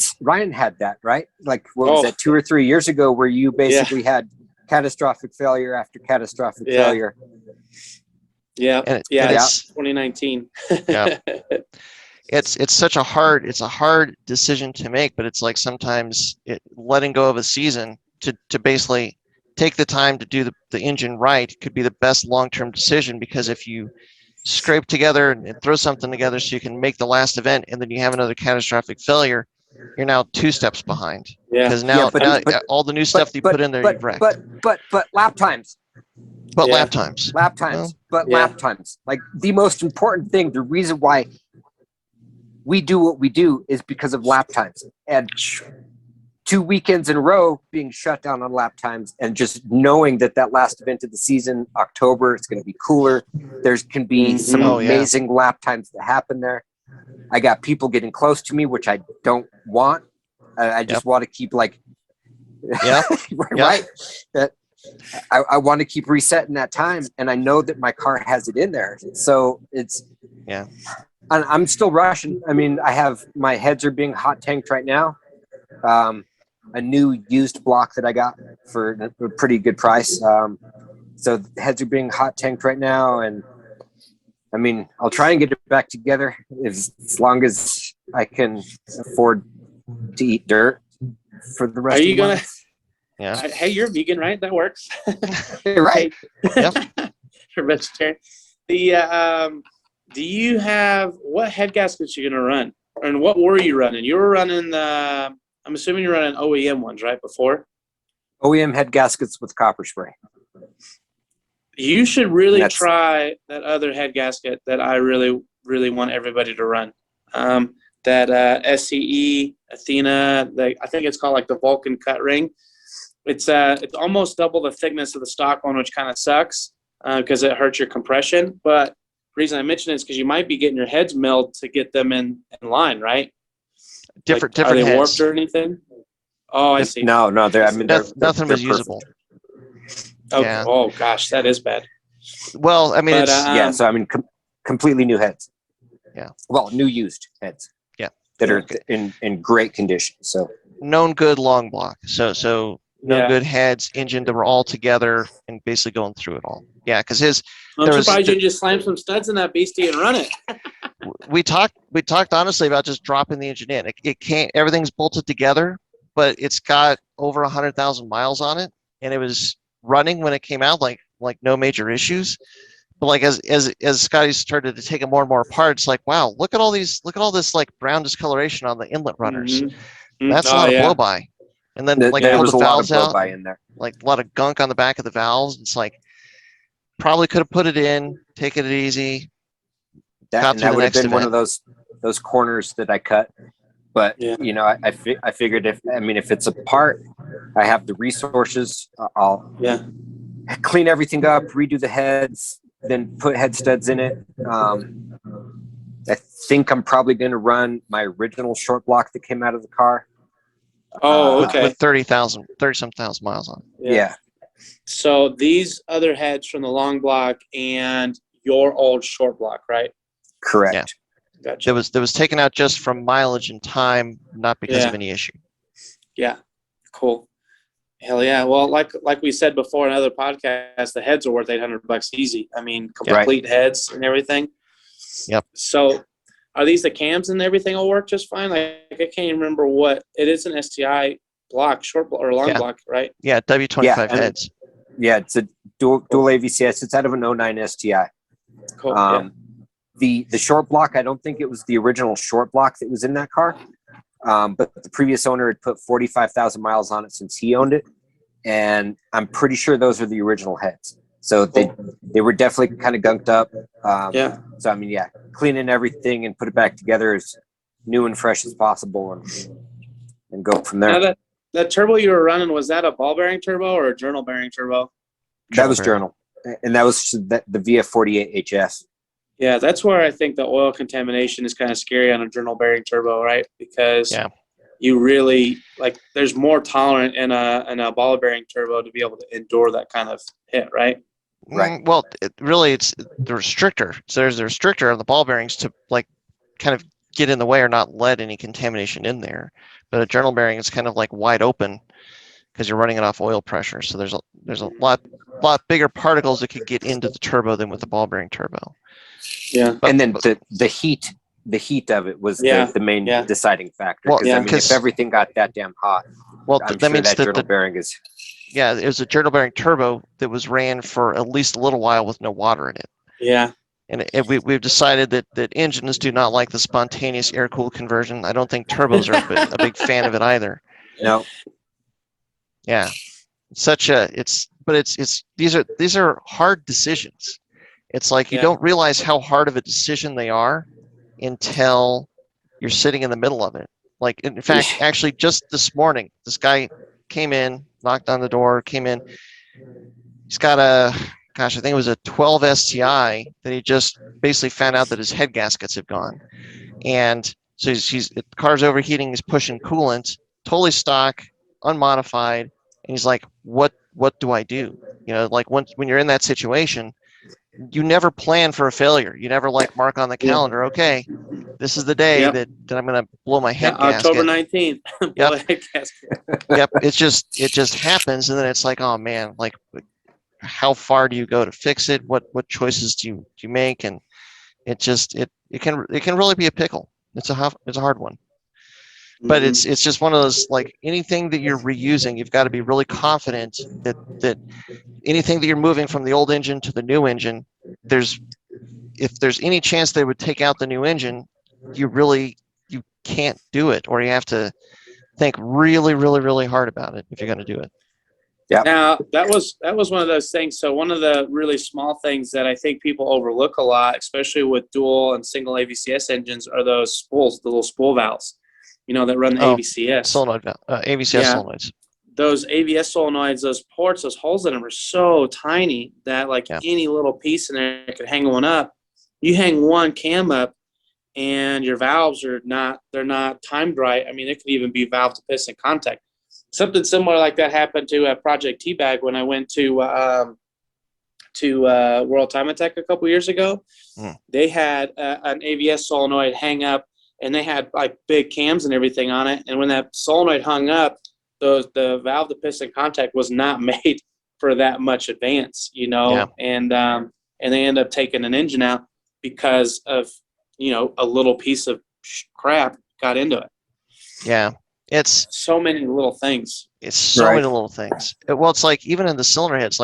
had that, right? Like what was that, 2 or 3 years ago, where you basically had catastrophic failure after catastrophic failure. It's 2019. It's such a hard decision to make, but it's like sometimes letting go of a season to basically take the time to do the engine right could be the best long-term decision, because if you scrape together and throw something together so you can make the last event and then you have another catastrophic failure, you're now 2 steps behind. Because now all the new stuff that you put in there, you've wrecked. But lap times. Lap times. Lap times. Like the most important thing, the reason why we do what we do is because of lap times. And 2 weekends in a row being shut down on lap times, and just knowing that last event of the season, October, it's going to be cooler. There can be some amazing lap times that happen there. I got people getting close to me, which I don't want. I just want to keep like, right. That I want to keep resetting that time, and I know that my car has it in there. So it's I'm still rushing. I mean, my heads are being hot tanked right now. A new used block that I got for a pretty good price. So the heads are being hot tanked right now, and I mean, I'll try and get it back together as long as I can afford to eat dirt for the rest of the month. Yeah. Hey, you're vegan, right? That works. Right. Yep. You're vegetarian. Do you have, what head gaskets you're going to run? And what were you running? You were running I'm assuming you're running OEM ones, right, before? OEM head gaskets with copper spray. You should really try that other head gasket that I really, really want everybody to run. That SCE Athena, I think it's called like the Vulcan cut ring. It's almost double the thickness of the stock one, which kind of sucks because it hurts your compression. But the reason I mention it is because you might be getting your heads milled to get them in line, right? Different are they heads. warped or anything? Oh, I see. No, they're nothing was usable. Oh, yeah. Oh gosh, that is bad. Well, I mean, so I mean, completely new heads. Yeah. Well, new used heads. Yeah. That are in great condition. So known good long block. So known good heads, engine that were all together and basically going through it all. Yeah, because I'm surprised you didn't just slam some studs in that beastie and run it. We talked honestly about just dropping the engine in. It can't. Everything's bolted together, but it's got over 100,000 miles on it, and it was running when it came out, like no major issues. But like as Scotty started to take it more and more apart, it's like, wow, look at all this like brown discoloration on the inlet runners. Mm-hmm. That's a lot of blow by. And then like there pull was the a lot valves of blow out, by in there. like a lot of gunk on the back of the valves. It's like probably could have put it in, taken it easy. That would have been one of those corners that I cut. But you know, I figured if it's a part, I have the resources. I'll clean everything up, redo the heads, then put head studs in it. I think I'm probably going to run my original short block that came out of the car. Oh, okay. With 30,000 miles on it. Yeah. So these other heads from the long block and your old short block, right? Correct. Yeah. Gotcha. That was taken out just from mileage and time, not because of any issue. Yeah. Cool. Hell yeah. Well, like we said before in other podcasts, the heads are worth $800 easy. I mean, complete heads and everything. Yep. So are these the cams and everything will work just fine? Like I can't even remember what it is, an STI block, short block or long block, right? Yeah, W25 heads. Yeah, it's a dual AVCS. It's out of an 09 STI. Cool. The short block, I don't think it was the original short block that was in that car. But the previous owner had put 45,000 miles on it since he owned it. And I'm pretty sure those are the original heads. So they were definitely kind of gunked up. So, I mean, cleaning everything and put it back together as new and fresh as possible and go from there. Now that turbo you were running, was that a ball bearing turbo or a journal bearing turbo? That was journal. And that was the VF48 HF. Yeah, that's where I think the oil contamination is kind of scary on a journal bearing turbo, right? Because you really there's more tolerant in a ball bearing turbo to be able to endure that kind of hit, right? Right. Well, it's the restrictor. So there's a restrictor on the ball bearings to kind of get in the way or not let any contamination in there. But a journal bearing is kind of wide open because you're running it off oil pressure. So there's a lot bigger particles that could get into the turbo than with the ball bearing turbo. Yeah, and then the heat of it was the main deciding factor. Well, I mean, if everything got that damn hot, that means that journal bearing is. Yeah, it was a journal bearing turbo that was ran for at least a little while with no water in it. Yeah. And we've decided that engines do not like the spontaneous air-cooled conversion. I don't think turbos are a big fan of it either. No. Yeah. These are hard decisions. It's like you don't realize how hard of a decision they are until you're sitting in the middle of it. Like, in fact, actually just this morning, this guy came in, knocked on the door, came in. He's got I think it was a 12 STI that he just basically found out that his head gaskets have gone. And so the car's overheating, he's pushing coolant, totally stock, unmodified. And he's like, what do I do? When you're in that situation, you never plan for a failure. You never mark on the calendar, okay, this is the day that I'm going to blow my head gasket. October 19th. Blow a head gasket. Yep. It just happens. And then it's like, oh man, how far do you go to fix it? What choices do you make? And it can really be a pickle. It's a hard one. But it's just one of those, anything that you're reusing, you've got to be really confident that anything that you're moving from the old engine to the new engine, if there's any chance they would take out the new engine, you can't do it, or you have to think really, really, really hard about it if you're going to do it. Yeah. Now that was one of those things. So one of the really small things that I think people overlook a lot, especially with dual and single AVCS engines, are those spools, the little spool valves, that run the AVCS. Solenoid valve, AVCS solenoids. Those AVS solenoids, those ports, those holes in them are so tiny that any little piece in there could hang one up. You hang one cam up, and your valves they're not timed right. I mean, it could even be valve to piston contact. Something similar like that happened to Project Teabag when I went to World Time Attack a couple years ago. They had an AVS solenoid hang up, and they had big cams and everything on it. And when that solenoid hung up, the valve to piston contact was not made for that much advance, and they end up taking an engine out because of a little piece of crap got into it. Yeah. It's so many little things. It's so many little things. Well, it's even in the cylinder heads,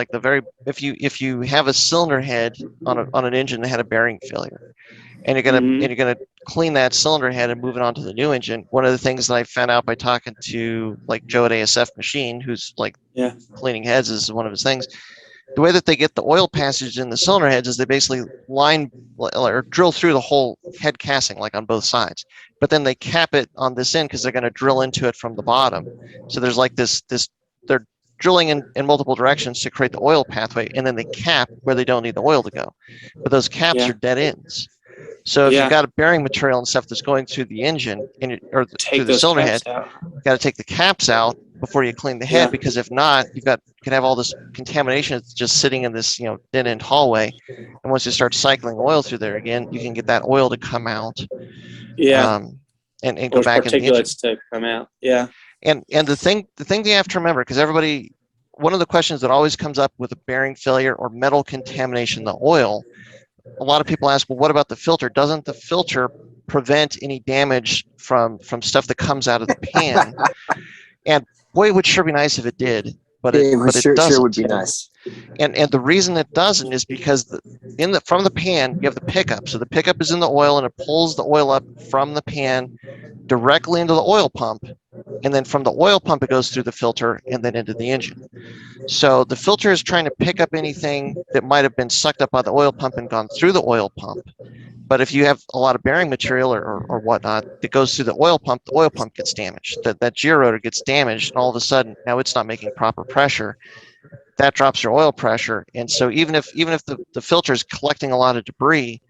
if you have a cylinder head on an engine that had a bearing failure, and you're gonna clean that cylinder head and move it onto the new engine. One of the things that I found out by talking to Joe at ASF Machine, who's cleaning heads, is one of his things. The way that they get the oil passage in the cylinder heads is they basically line or drill through the whole head casting, on both sides. But then they cap it on this end because they're going to drill into it from the bottom. So there's they're drilling in multiple directions to create the oil pathway, and then they cap where they don't need the oil to go. But those caps are dead ends. So if you've got a bearing material and stuff that's going through the engine or through the cylinder head, you've got to take the caps out before you clean the head, because if not, you can have all this contamination that's just sitting in this dead end hallway. And once you start cycling oil through there again, you can get that oil to come out. And go back in the engine. To come out. Yeah. And the thing you have to remember, because everybody, one of the questions that always comes up with a bearing failure or metal contamination in the oil, a lot of people ask, well, what about the filter? Doesn't the filter prevent any damage from stuff that comes out of the pan? And boy, it would sure be nice if it did, but it sure doesn't. would be nice. And the reason it doesn't is because from the pan you have the pickup. So the pickup is in the oil and it pulls the oil up from the pan directly into the oil pump, and then from the oil pump it goes through the filter and then into the engine. So the filter is trying to pick up anything that might have been sucked up by the oil pump and gone through the oil pump. But if you have a lot of bearing material or whatnot that goes through the oil pump gets damaged. That georotor gets damaged, and all of a sudden now it's not making proper pressure. That drops your oil pressure, and so even if the filter is collecting a lot of debris,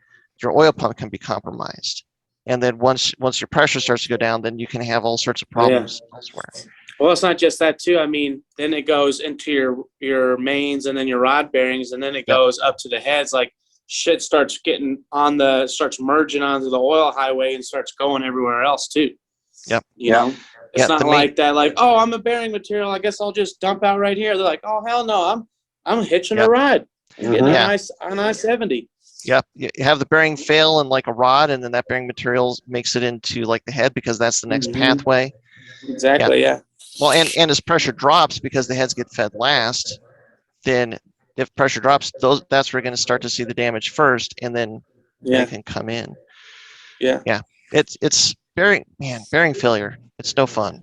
your oil pump can be compromised. And then once your pressure starts to go down, then you can have all sorts of problems elsewhere. Well, it's not just that too. I mean, then it goes into your mains and then your rod bearings, and then it goes up to the heads. Like shit starts starts merging onto the oil highway and starts going everywhere else too. Yep. You know, it's not like that. Like, oh, I'm a bearing material, I guess I'll just dump out right here. They're like, oh hell no, I'm hitching a ride, getting on I-70. Yep, you have the bearing fail in like a rod, and then that bearing material makes it into like the head because that's the next pathway. Exactly. Yeah. Well, and as pressure drops, because the heads get fed last, then if pressure drops, that's where you're going to start to see the damage first, and then they can come in. Yeah. Yeah. It's bearing failure. It's no fun.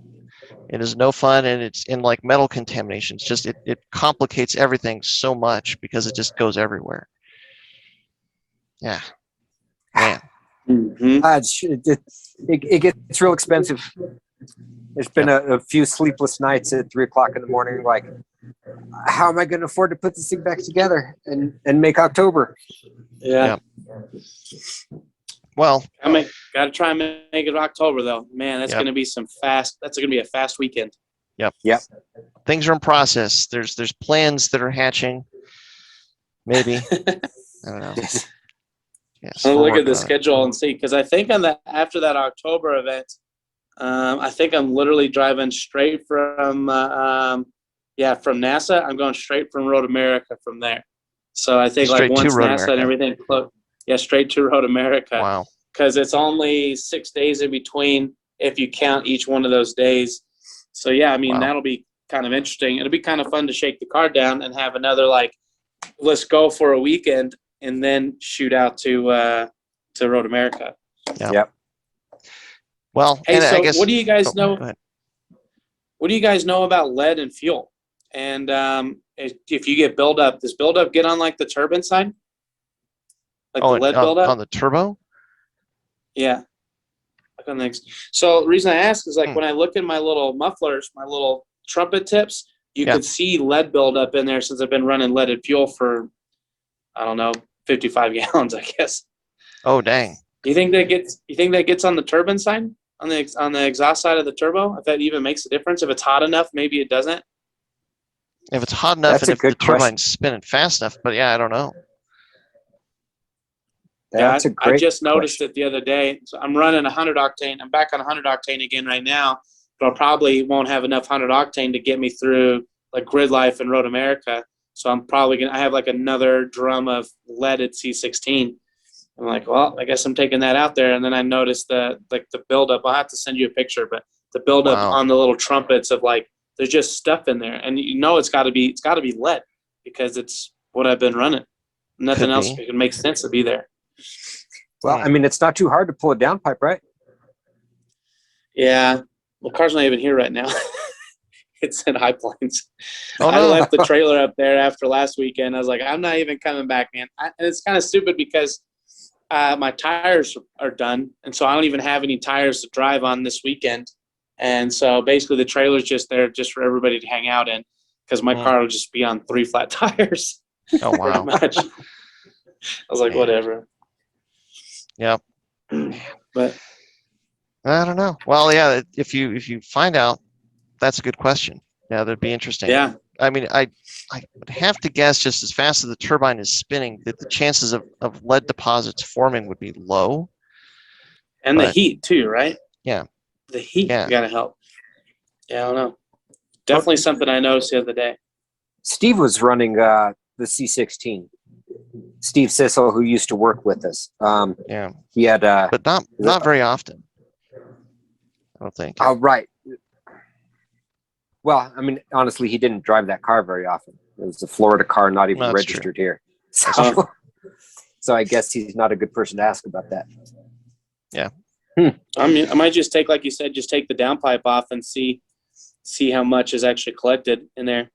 It is no fun, and it's in like metal contamination. It's just it complicates everything so much because it just goes everywhere. Yeah. Man. It gets real expensive. There's been a few sleepless nights at 3 o'clock in the morning. Like, how am I going to afford to put this thing back together and make October? Yeah. Well, got to try and make it October though. Man, that's going to be that's going to be a fast weekend. Yep. Things are in process. There's plans that are hatching. Maybe. I don't know. Yes, I'll look at the schedule and see, because I think after that October event, I think I'm literally driving straight from NASA. I'm going straight from Road America from there. So I think straight like once NASA America. and everything closed, straight to Road America. Wow. Because it's only 6 days in between if you count each one of those days. So yeah, I mean that'll be kind of interesting. It'll be kind of fun to shake the car down and have another let's go for a weekend and then shoot out to Road America. Yep. Well, hey, so I guess, what do you guys know? Go ahead. What do you guys know about lead and fuel? And if you get buildup, does buildup get on like the turbine side? Like the lead buildup on the turbo? Yeah. So the reason I ask is when I look at my little mufflers, my little trumpet tips, you can see lead buildup in there since I've been running leaded fuel for, I don't know, 55 gallons, I guess. Oh, dang. Do you think that gets on the turbine side, on the exhaust side of the turbo? If that even makes a difference? If it's hot enough, maybe it doesn't. If it's hot enough, and if the turbine's spinning fast enough, but I don't know. That's a great I just noticed question. it the other day. So I'm running 100 octane. I'm back on 100 octane again right now, but I probably won't have enough 100 octane to get me through like Grid Life and Road America. So I'm probably I have like another drum of leaded C16. I'm like, well, I guess I'm taking that out there. And then I noticed the buildup. I'll have to send you a picture, but the buildup on the little trumpets of there's just stuff in there, and it's got to be lead because it's what I've been running. Nothing else can make sense to be there. Well, I mean, it's not too hard to pull a downpipe, right? Yeah. Well, car's not even here right now. It's in High Plains. Oh, no. I left the trailer up there after last weekend. I was like, I'm not even coming back, man. And it's kind of stupid because my tires are done, and so I don't even have any tires to drive on this weekend. And so basically the trailer's just there just for everybody to hang out in because my car will just be on 3 flat tires. Oh, wow. Pretty much. I was like, whatever. Yep. But I don't know. Well, yeah, if you find out, that's a good question. Yeah, that'd be interesting. Yeah. I mean, I would have to guess just as fast as the turbine is spinning that the chances of lead deposits forming would be low. And the heat too, right? Yeah. The heat got to help. Yeah, I don't know. Definitely something I noticed the other day. Steve was running the C16. Steve Sissel, who used to work with us. Yeah, he had, but not very often. I don't think. Oh, right. Well, I mean, honestly, he didn't drive that car very often. It was a Florida car, not even registered here. So, so I guess he's not a good person to ask about that. Yeah. I mean, I might just take, like you said, just take the downpipe off and see how much is actually collected in there.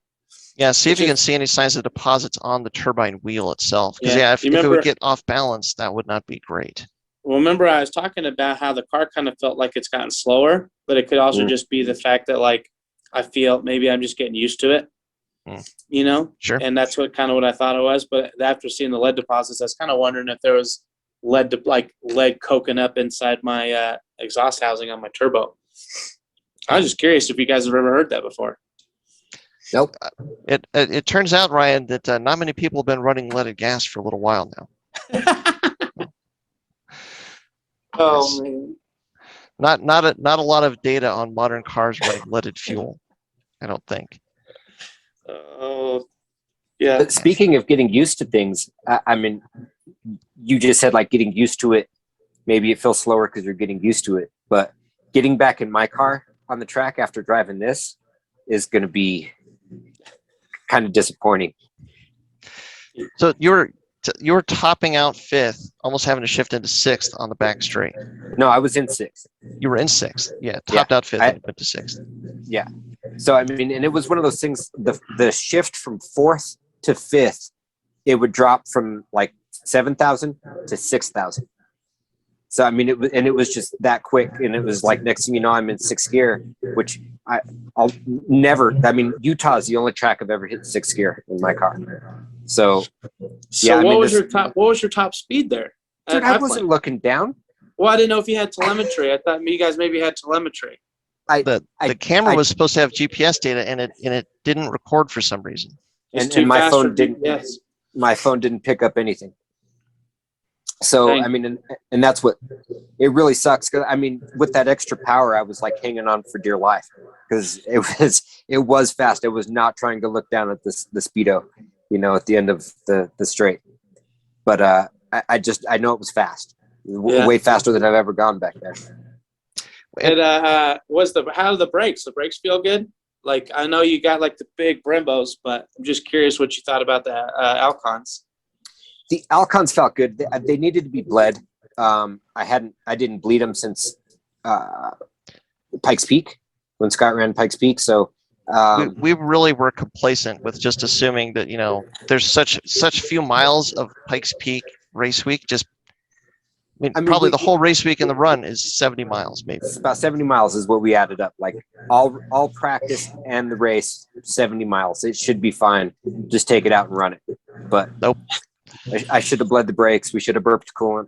Yeah, see if you can see any signs of deposits on the turbine wheel itself. Because if remember, it would get off balance, that would not be great. Well, remember I was talking about how the car kind of felt like it's gotten slower, but it could also just be the fact that, like, I feel maybe I'm just getting used to it, you know? Sure. And that's what I thought it was. But after seeing the lead deposits, I was kind of wondering if there was lead coking up inside my exhaust housing on my turbo. I was just curious if you guys have ever heard that before. Nope. It turns out, Ryan, that not many people have been running leaded gas for a little while now. Oh, man. Not a lot of data on modern cars running leaded fuel, I don't think. Oh, yeah. But speaking of getting used to things, I mean, you just said like getting used to it. Maybe it feels slower because you're getting used to it. But getting back in my car on the track after driving this is going to be kind of disappointing. So you were topping out fifth, almost having to shift into sixth on the back straight. No, I was in sixth. You were in sixth. Yeah, topped out fifth and went to sixth. Yeah. So, I mean, and it was one of those things, the shift from fourth to fifth, it would drop from like 7,000 to 6,000. So, I mean, it was just that quick. And it was like, next thing you know, I'm in sixth gear, which I'll never, I mean, Utah is the only track I've ever hit sixth gear in my car. So yeah, what was your top speed there? Dude, I wasn't looking down. Well, I didn't know if you had telemetry. I thought you guys maybe had telemetry. The camera was supposed to have GPS data, and it didn't record for some reason. And my phone didn't. Yes. My phone didn't pick up anything. So I mean, and that's what it really sucks. Cause I mean, with that extra power, I was like hanging on for dear life because it was fast. I was not trying to look down at the speedo, you know, at the end of the straight. But I know it was fast, way faster than I've ever gone back there. How do the brakes? The brakes feel good? Like, I know you got like the big Brembos, but I'm just curious what you thought about the Alcons. The Alcons felt good. They needed to be bled. I didn't bleed them since Pikes Peak, when Scott ran Pikes Peak. So we really were complacent with just assuming that, you know, there's such few miles of Pikes Peak race week. I mean probably the whole race week in the run is 70 miles, maybe. It's about 70 miles is what we added up. Like all practice and the race, 70 miles. It should be fine. Just take it out and run it. But nope. I should have bled the brakes. We should have burped coolant.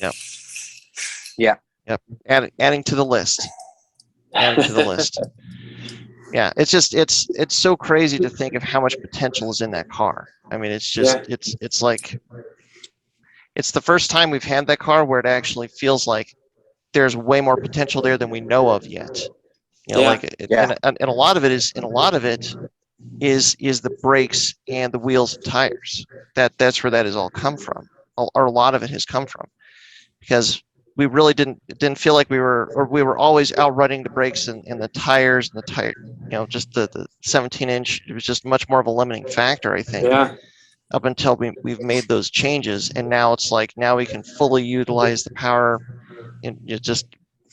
Yep. Yeah. Yep. Adding to the list. Adding to the list. Yeah, it's so crazy to think of how much potential is in that car. I mean, it's just it's like it's the first time we've had that car where it actually feels like there's way more potential there than we know of yet. You know, and a lot of it is the brakes and the wheels and tires. That's where that has all come from, or a lot of it has come from, because we really didn't feel like we were always outrunning the brakes and the tires and the tire, you know, just the 17-inch. It was just much more of a limiting factor, I think. Yeah. Up until we've made those changes, and now it's like now we can fully utilize the power, and you just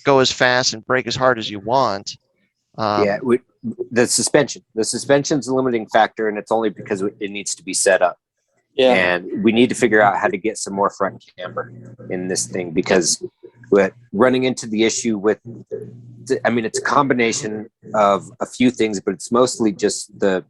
go as fast and brake as hard as you want. The suspension's a limiting factor, and it's only because it needs to be set up. Yeah. And we need to figure out how to get some more front camber in this thing, because we're running into the issue with, I mean, it's a combination of a few things, but it's mostly just the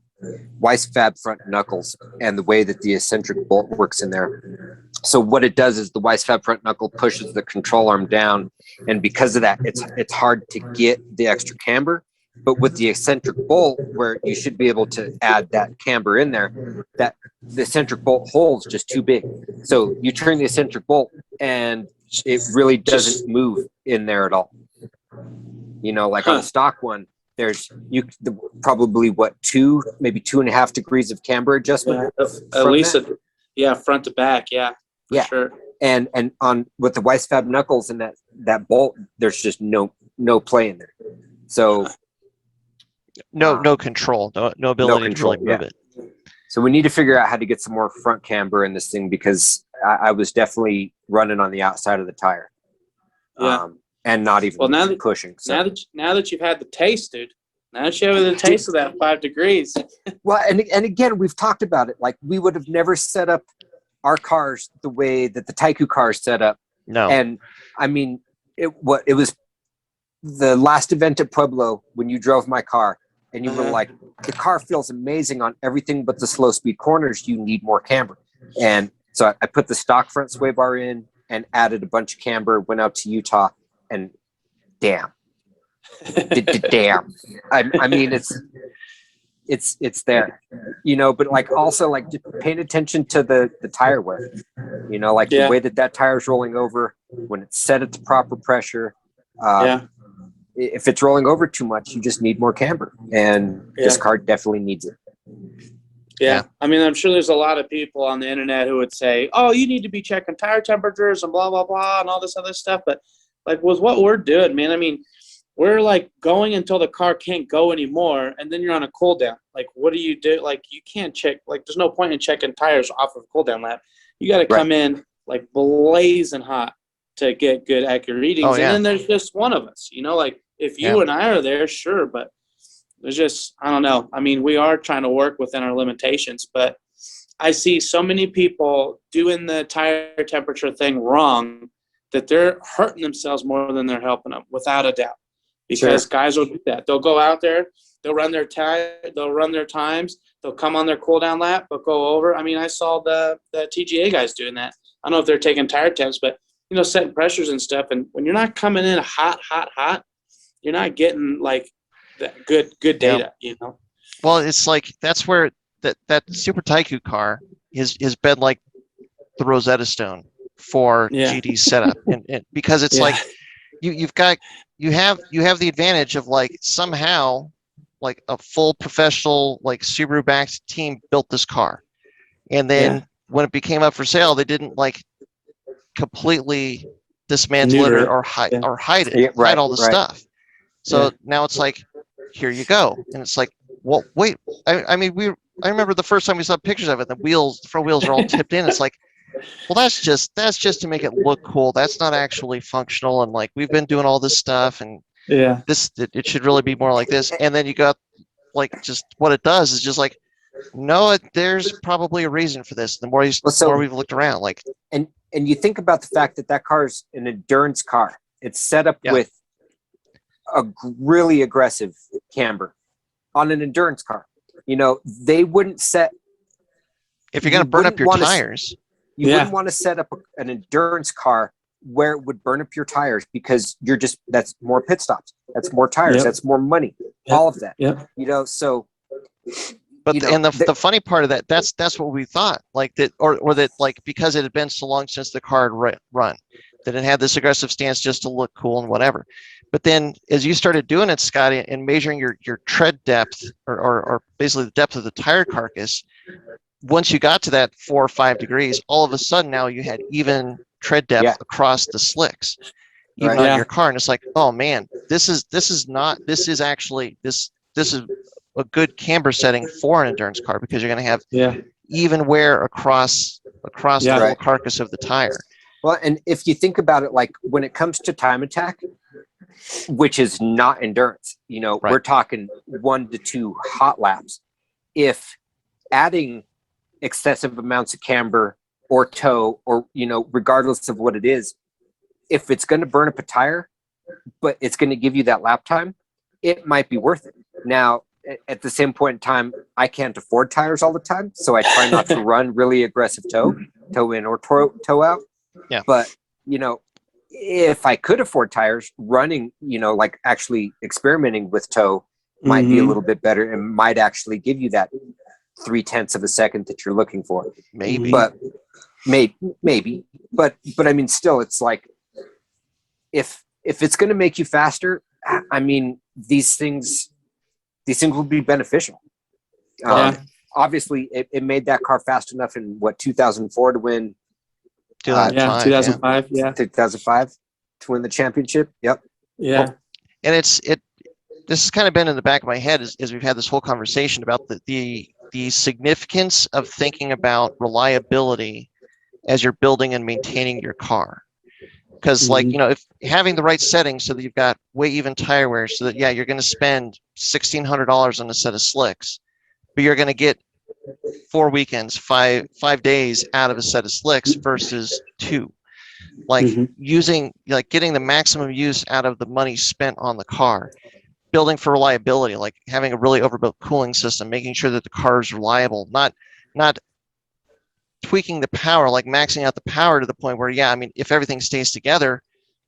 Weissfab front knuckles and the way that the eccentric bolt works in there. So what it does is the Weissfab front knuckle pushes the control arm down, and because of that, it's hard to get the extra camber. But with the eccentric bolt, where you should be able to add that camber in there, that the eccentric bolt hole's just too big. So you turn the eccentric bolt and it really doesn't move in there at all. You know, like on a stock one, there's probably maybe 2.5 degrees of camber adjustment. At least, front to back. Yeah, for sure. And on with the Weissfab knuckles and that bolt, there's just no play in there. So no control, no ability to really move it. So we need to figure out how to get some more front camber in this thing, because I was definitely running on the outside of the tire. Yeah. And not even pushing. So. Now that you've had the taste, dude. Now that you have the taste of that 5 degrees. Well, and again, we've talked about it. Like, we would have never set up our cars the way that the Taiku car is set up. No. And I mean, it was the last event at Pueblo when you drove my car and you were like, the car feels amazing on everything but the slow speed corners. You need more camber. And so I put the stock front sway bar in and added a bunch of camber, went out to Utah, and damn. Damn. I mean, it's there, but like, also like just paying attention to the tire wear, like the way that tire's rolling over when it's set at the proper pressure. If it's rolling over too much, you just need more camber, and this car definitely needs it. Yeah. I mean, I'm sure there's a lot of people on the internet who would say, oh, you need to be checking tire temperatures and blah, blah, blah, and all this other stuff. But like, with what we're doing, man, I mean, we're like going until the car can't go anymore, and then you're on a cool down. Like, what do you do? Like, you can't check. Like, there's no point in checking tires off of a cool down lap. You got to come in like blazing hot to get good accurate readings. Oh, yeah. And then there's just one of us. Like if you and I are there, sure, but there's just, I don't know. I mean, we are trying to work within our limitations, but I see so many people doing the tire temperature thing wrong that they're hurting themselves more than they're helping them, without a doubt. Because guys will do that. They'll go out there, they'll run their times, they'll come on their cool down lap, they'll go over. I mean, I saw the TGA guys doing that. I don't know if they're taking tire temps, but setting pressures and stuff. And when you're not coming in hot, you're not getting like that good data. Well, it's like that's where that Super Taiku car is been like the Rosetta Stone for GD's setup, and because it's like you have the advantage of like somehow like a full professional like Subaru backed team built this car, and then when it became up for sale, they didn't like completely dismantle it or hide it, hide all the stuff. So now it's like, here you go, and it's like, well, wait, I remember the first time we saw pictures of it, the front wheels are all tipped in. It's like, well, that's just to make it look cool. That's not actually functional, and like we've been doing all this stuff, and it should really be more like this. And then you got like just what it does is just like, no, there's probably a reason for this. The more we've looked around, like, and you think about the fact that car's an endurance car. It's set up with a really aggressive camber on an endurance car. They wouldn't set. If you're going to burn up your tires, you wouldn't want to set up an endurance car where it would burn up your tires, because that's more pit stops, that's more tires, that's more money, all of that. So. But the funny part of that's what we thought, like that, or that, like, because it had been so long since the car had run, that it had this aggressive stance just to look cool and whatever. But then as you started doing it, Scotty, and measuring your tread depth or basically the depth of the tire carcass, once you got to that 4 or 5 degrees, all of a sudden now you had tread depth across the slicks, even on your car, and it's like, oh man, this is a good camber setting for an endurance car, because you're going to have even wear across the whole carcass of the tire. Well, and if you think about it, like when it comes to time attack, which is not endurance, we're talking 1 to 2 hot laps. If adding excessive amounts of camber or tow, or regardless of what it is, if it's going to burn up a tire, but it's going to give you that lap time, it might be worth it. Now, at the same point in time, I can't afford tires all the time, so I try not to run really aggressive tow in or tow out. Yeah. But if I could afford tires, running, like actually experimenting with tow might be a little bit better, and might actually give you that 0.3 of a second that you're looking for. Maybe. But maybe. But I mean, still, it's like, if it's going to make you faster, I mean, these things these things will be beneficial. Obviously, it made that car fast enough in 2004 to win. 2005. 2005 to win the championship. Yep. Yeah. And this has kind of been in the back of my head as we've had this whole conversation about the significance of thinking about reliability as you're building and maintaining your car. Because if having the right settings so that you've got way even tire wear, so that you're going to spend $1,600 on a set of slicks, but you're going to get 4 weekends, five days out of a set of slicks versus 2. Getting the maximum use out of the money spent on the car, building for reliability, like having a really overbuilt cooling system, making sure that the car is reliable, not tweaking the power, like maxing out the power to the point where, if everything stays together,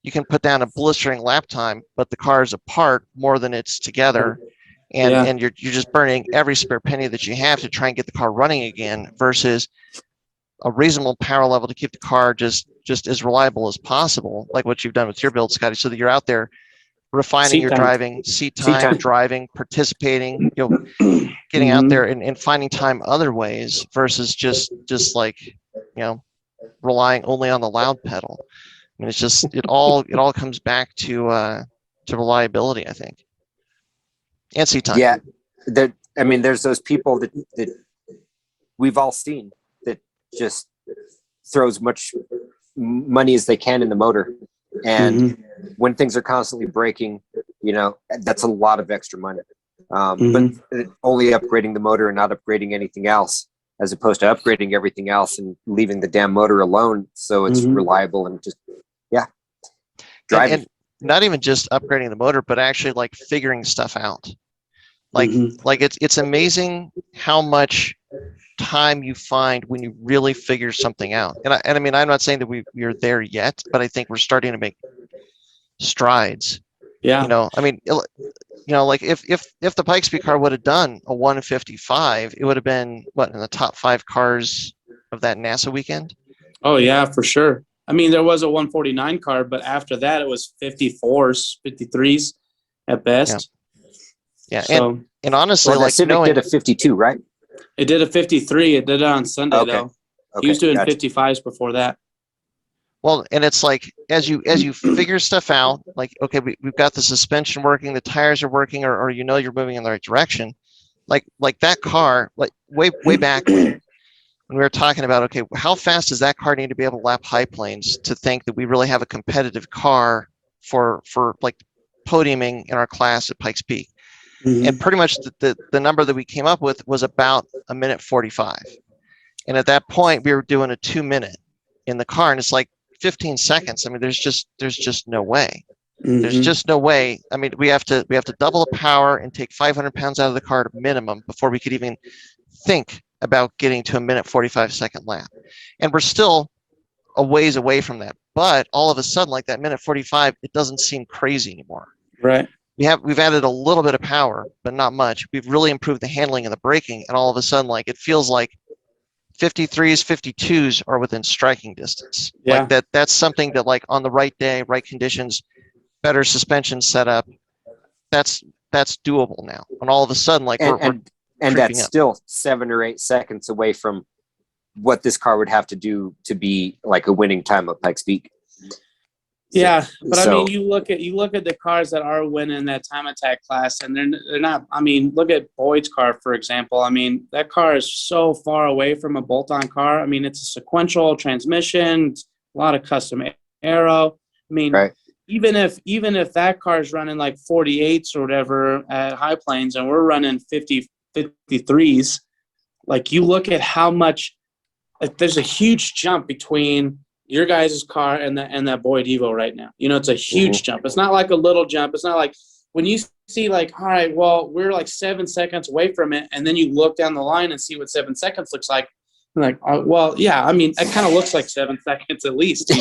you can put down a blistering lap time, but the car is apart more than it's together. And you're just burning every spare penny that you have to try and get the car running again, versus a reasonable power level to keep the car just as reliable as possible, like what you've done with your build, Scotty, so that you're out there refining your driving, seat time, driving, participating, getting out there and finding time other ways versus just relying only on the loud pedal. I mean, it's just it all comes back to reliability, I think, and seat time. Yeah, there's those people that we've all seen that just throw as much money as they can in the motor, and when things are constantly breaking, that's a lot of extra money. But only upgrading the motor and not upgrading anything else, as opposed to upgrading everything else and leaving the damn motor alone so it's reliable and just driving. And not even just upgrading the motor, but actually like figuring stuff out. Like it's amazing how much time you find when you really figure something out. And I mean, I'm not saying that we're there yet, but I think we're starting to make strides. Yeah. I mean, like if the Pikes Peak car would have done a 155, it would have been in the top 5 cars of that NASA weekend. Oh yeah, for sure. I mean, there was a 149 car, but after that it was 54s, 53s at best. Yeah. So, and honestly, the Civic did a 52, right? It did a 53. It did it on Sunday though. Okay, He was doing gotcha. 55s before that. Well, and it's like as you figure stuff out, like, okay, we've got the suspension working, the tires are working, or you're moving in the right direction. Like that car, like way back when we were talking about, okay, how fast does that car need to be able to lap High Plains to think that we really have a competitive car for like podiuming in our class at Pikes Peak? And pretty much the number that we came up with was about 1:45. And at that point, we were doing a 2-minute in the car, and it's like 15 seconds. I mean, there's just no way. There's just no way. I mean, we have to double the power and take 500 pounds out of the car at minimum before we could even think about getting to a 1:45 lap. And we're still a ways away from that. But all of a sudden, like that 1:45, it doesn't seem crazy anymore. Right. We've added a little bit of power, but not much. We've really improved the handling and the braking, and all of a sudden, like, it feels like 53s, 52s are within striking distance. Yeah. Like that's something that, like, on the right day, right conditions, better suspension setup, that's doable now. And all of a sudden, like, and we're that's up. still 7 or 8 seconds away from what this car would have to do to be like a winning time at Pikes Peak. Yeah, but So, I mean, you look at the cars that are winning that time attack class, and they're not. I mean, look at Boyd's car, for example. I mean, that car is so far away from a bolt-on car. I mean, it's a sequential transmission, it's a lot of custom aero. I mean, right. even if that car is running like 48s or whatever at High Plains, and we're running 53s, like, you look at how much. Like, there's a huge jump between your guys' car and that Boyd Evo right now. It's a huge jump. It's not like a little jump. It's not like when you see, like, all right, well, we're like 7 seconds away from it, and then you look down the line and see what 7 seconds looks like. Like, well, yeah, I mean, it kind of looks like 7 seconds at least,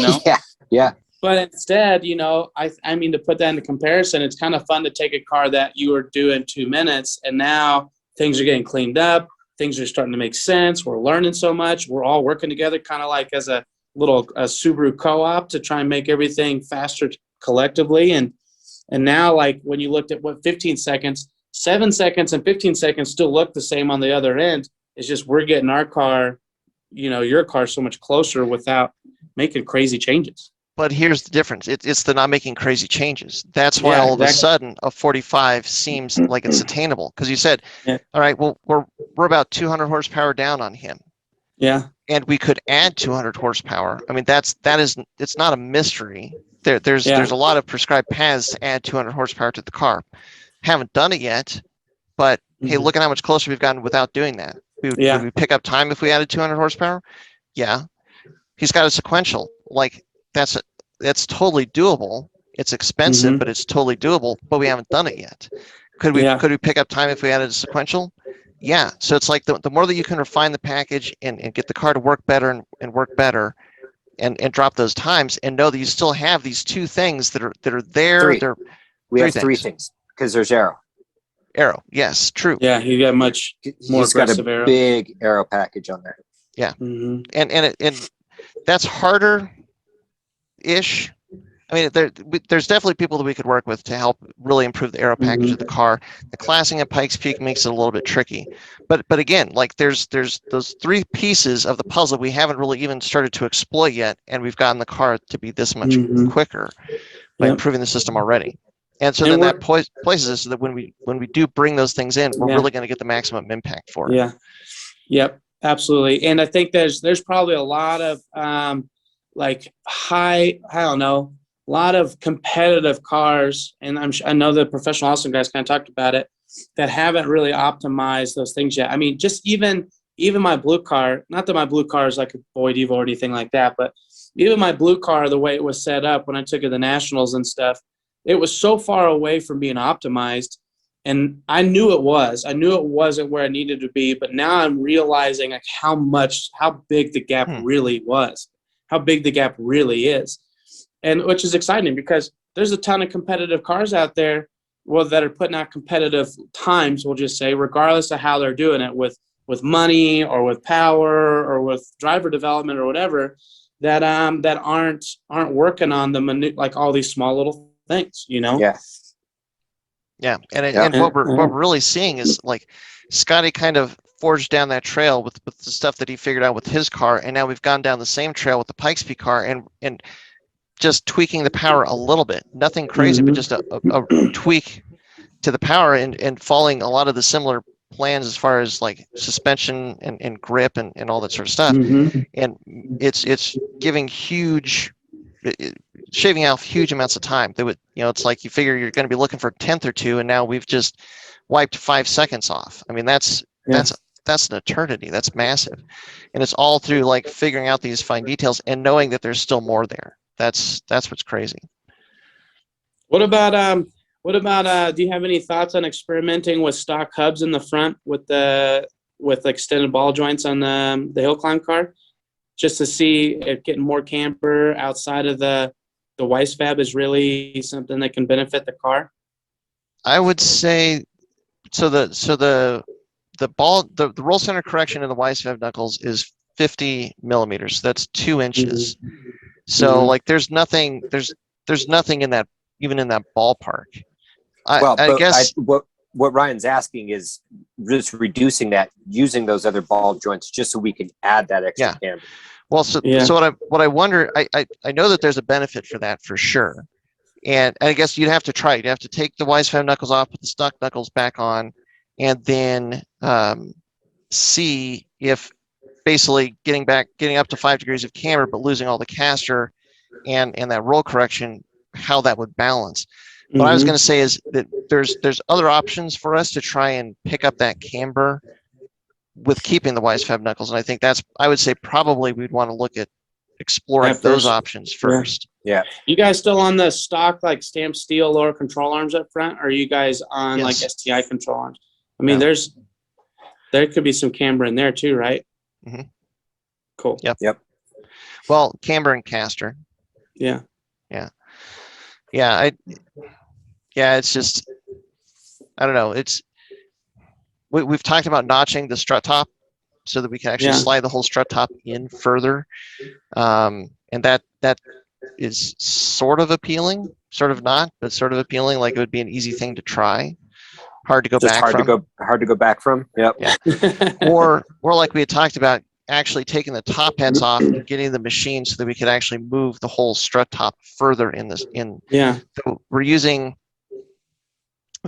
Yeah. But instead, I mean, to put that into comparison, it's kind of fun to take a car that you were doing 2 minutes, and now things are getting cleaned up. Things are starting to make sense. We're learning so much. We're all working together, kind of like as a Subaru co-op, to try and make everything faster collectively. And now, like, when you looked at 15 seconds, 7 seconds and 15 seconds still look the same on the other end. It's just we're getting our car, your car so much closer without making crazy changes. But here's the difference. It's the not making crazy changes. That's why all of a sudden a 45 seems like it's attainable. Because you said, all right, well, we're about 200 horsepower down on him. Yeah. And we could add 200 horsepower. I mean, it's not a mystery. There's a lot of prescribed paths to add 200 horsepower to the car. Haven't done it yet, but hey, look at how much closer we've gotten without doing that. Would we pick up time if we added 200 horsepower? Yeah. He's got a sequential. Like, that's totally doable. It's expensive, but it's totally doable, but we haven't done it yet. Could we pick up time if we added a sequential? Yeah. So it's like the more that you can refine the package and get the car to work better and work better and drop those times and know that you still have these two things that are there. We have three things because there's aero. Aero, yes, true. Yeah, you got much more aggressive aero. Big aero package on there. Yeah, and that's harder ish. I mean, there's definitely people that we could work with to help really improve the aero package of the car. The classing at Pikes Peak makes it a little bit tricky, but again, like there's those three pieces of the puzzle we haven't really even started to exploit yet, and we've gotten the car to be this much quicker by improving the system already. And so then that places us so that when we do bring those things in, we're really going to get the maximum impact for it. Yeah. Yep. Absolutely. And I think there's probably a lot of a lot of competitive cars, and I know the professional awesome guys kind of talked about it, that haven't really optimized those things yet. I mean, just even my blue car, not that my blue car is like a Boyd Evo or anything like that, but even my blue car, the way it was set up when I took it to the Nationals and stuff, it was so far away from being optimized. And I knew it wasn't where I needed to be, but now I'm realizing like how big the gap really was, how big the gap really is. And which is exciting because there's a ton of competitive cars out there, that are putting out competitive times, we'll just say, regardless of how they're doing it with money or with power or with driver development or whatever, that aren't working on like all these small little things, Yeah, and what we're really seeing is like Scotty kind of forged down that trail with the stuff that he figured out with his car, and now we've gone down the same trail with the Pikes Peak car and just tweaking the power a little bit. Nothing crazy, but just a tweak to the power and following a lot of the similar plans as far as like suspension and grip and all that sort of stuff. And it's giving shaving out huge amounts of time. They would, it's like you figure you're going to be looking for a tenth or two, and now we've just wiped 5 seconds off. I mean, that's an eternity. That's massive, and it's all through like figuring out these fine details and knowing that there's still more there. That's what's crazy. What about do you have any thoughts on experimenting with stock hubs in the front with extended ball joints on the hill climb car, just to see if getting more camber outside of the Weiss fab is really something that can benefit the car? I would say so. The roll center correction in the Weiss fab knuckles is 50 millimeters. That's 2 inches. So like there's nothing in that, even in that ballpark. I guess what Ryan's asking is just reducing that, using those other ball joints just so we can add that extra camber. Well, so what I wonder, I know that there's a benefit for that for sure, and I guess you'd have to try it. You have to take the Weiss fab knuckles off, put the stock knuckles back on, and then see if basically getting up to 5 degrees of camber, but losing all the caster and that roll correction, how that would balance. What I was going to say is that there's other options for us to try and pick up that camber with keeping the Weiss fab knuckles, and I think I would say probably we'd want to look at exploring those options first. Yeah. You guys still on the stock like stamped steel lower control arms up front, or are you guys on like STI control arms? I mean, there could be some camber in there too, right? Cool. Yep. Well, camber and caster. Yeah. It's just, I don't know. We've talked about notching the strut top so that we can actually slide the whole strut top in further. And that is sort of appealing, sort of not, but sort of appealing. Like it would be an easy thing to try. hard to go Just back hard from. to go back from. Yep. Yeah. or like we had talked about, actually taking the top ends off and getting the machine so that we could actually move the whole strut top further in this. Yeah. So we've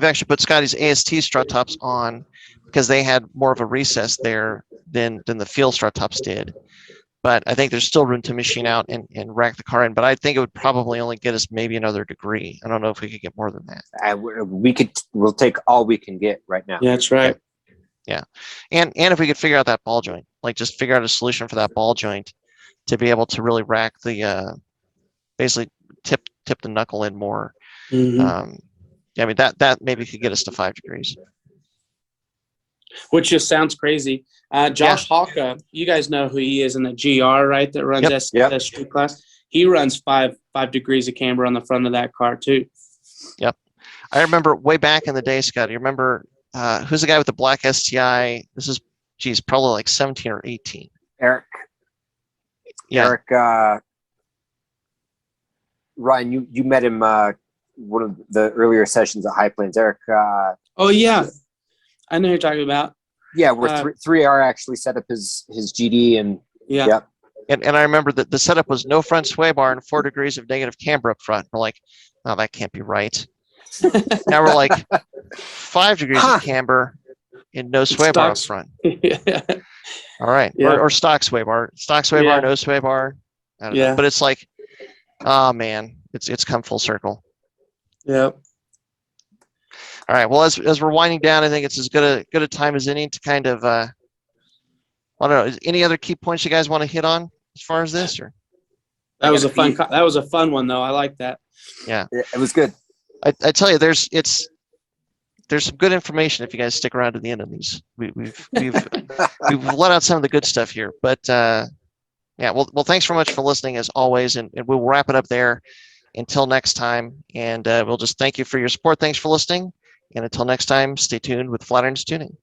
actually put Scotty's AST strut tops on because they had more of a recess there than the field strut tops did. But I think there's still room to machine out and rack the car in. But I think it would probably only get us maybe another degree. I don't know if we could get more than that. We'll take all we can get right now. Yeah, that's right. Yeah. And if we could figure out that ball joint, like just figure out a solution for that ball joint to be able to really rack the, basically tip the knuckle in more. Mm-hmm. I mean, that maybe could get us to 5 degrees. Which just sounds crazy. Josh Hawka, you guys know who he is in the GR, right? That runs S Street Class. He runs 5 degrees of camber on the front of that car too. Yep. I remember way back in the day, Scott. You remember who's the guy with the black STI? This is, probably like 17 or 18. Eric. Yeah. Eric. Ryan, you met him one of the earlier sessions at High Plains. Eric. Oh yeah, I know who you're talking about. Yeah, where 3R actually set up his GD and yeah. And I remember that the setup was no front sway bar and 4 degrees of negative camber up front. We're like, oh, that can't be right. Now we're like 5 degrees of camber and no sway bar up front. Yeah. All right. Yeah. Or stock sway bar. Stock sway bar, no sway bar. I don't know. But it's like, oh man, it's come full circle. Yep. All right. Well, as we're winding down, I think it's as good a time as any to kind of I don't know. Is any other key points you guys want to hit on as far as this, or? That was a fun one though. I like that. Yeah. It was good. I tell you, there's some good information if you guys stick around to the end of these. We've let out some of the good stuff here, but yeah. Well, thanks very much for listening as always, and we'll wrap it up there until next time. And we'll just thank you for your support. Thanks for listening, and until next time, stay tuned with Flatirons Tuning.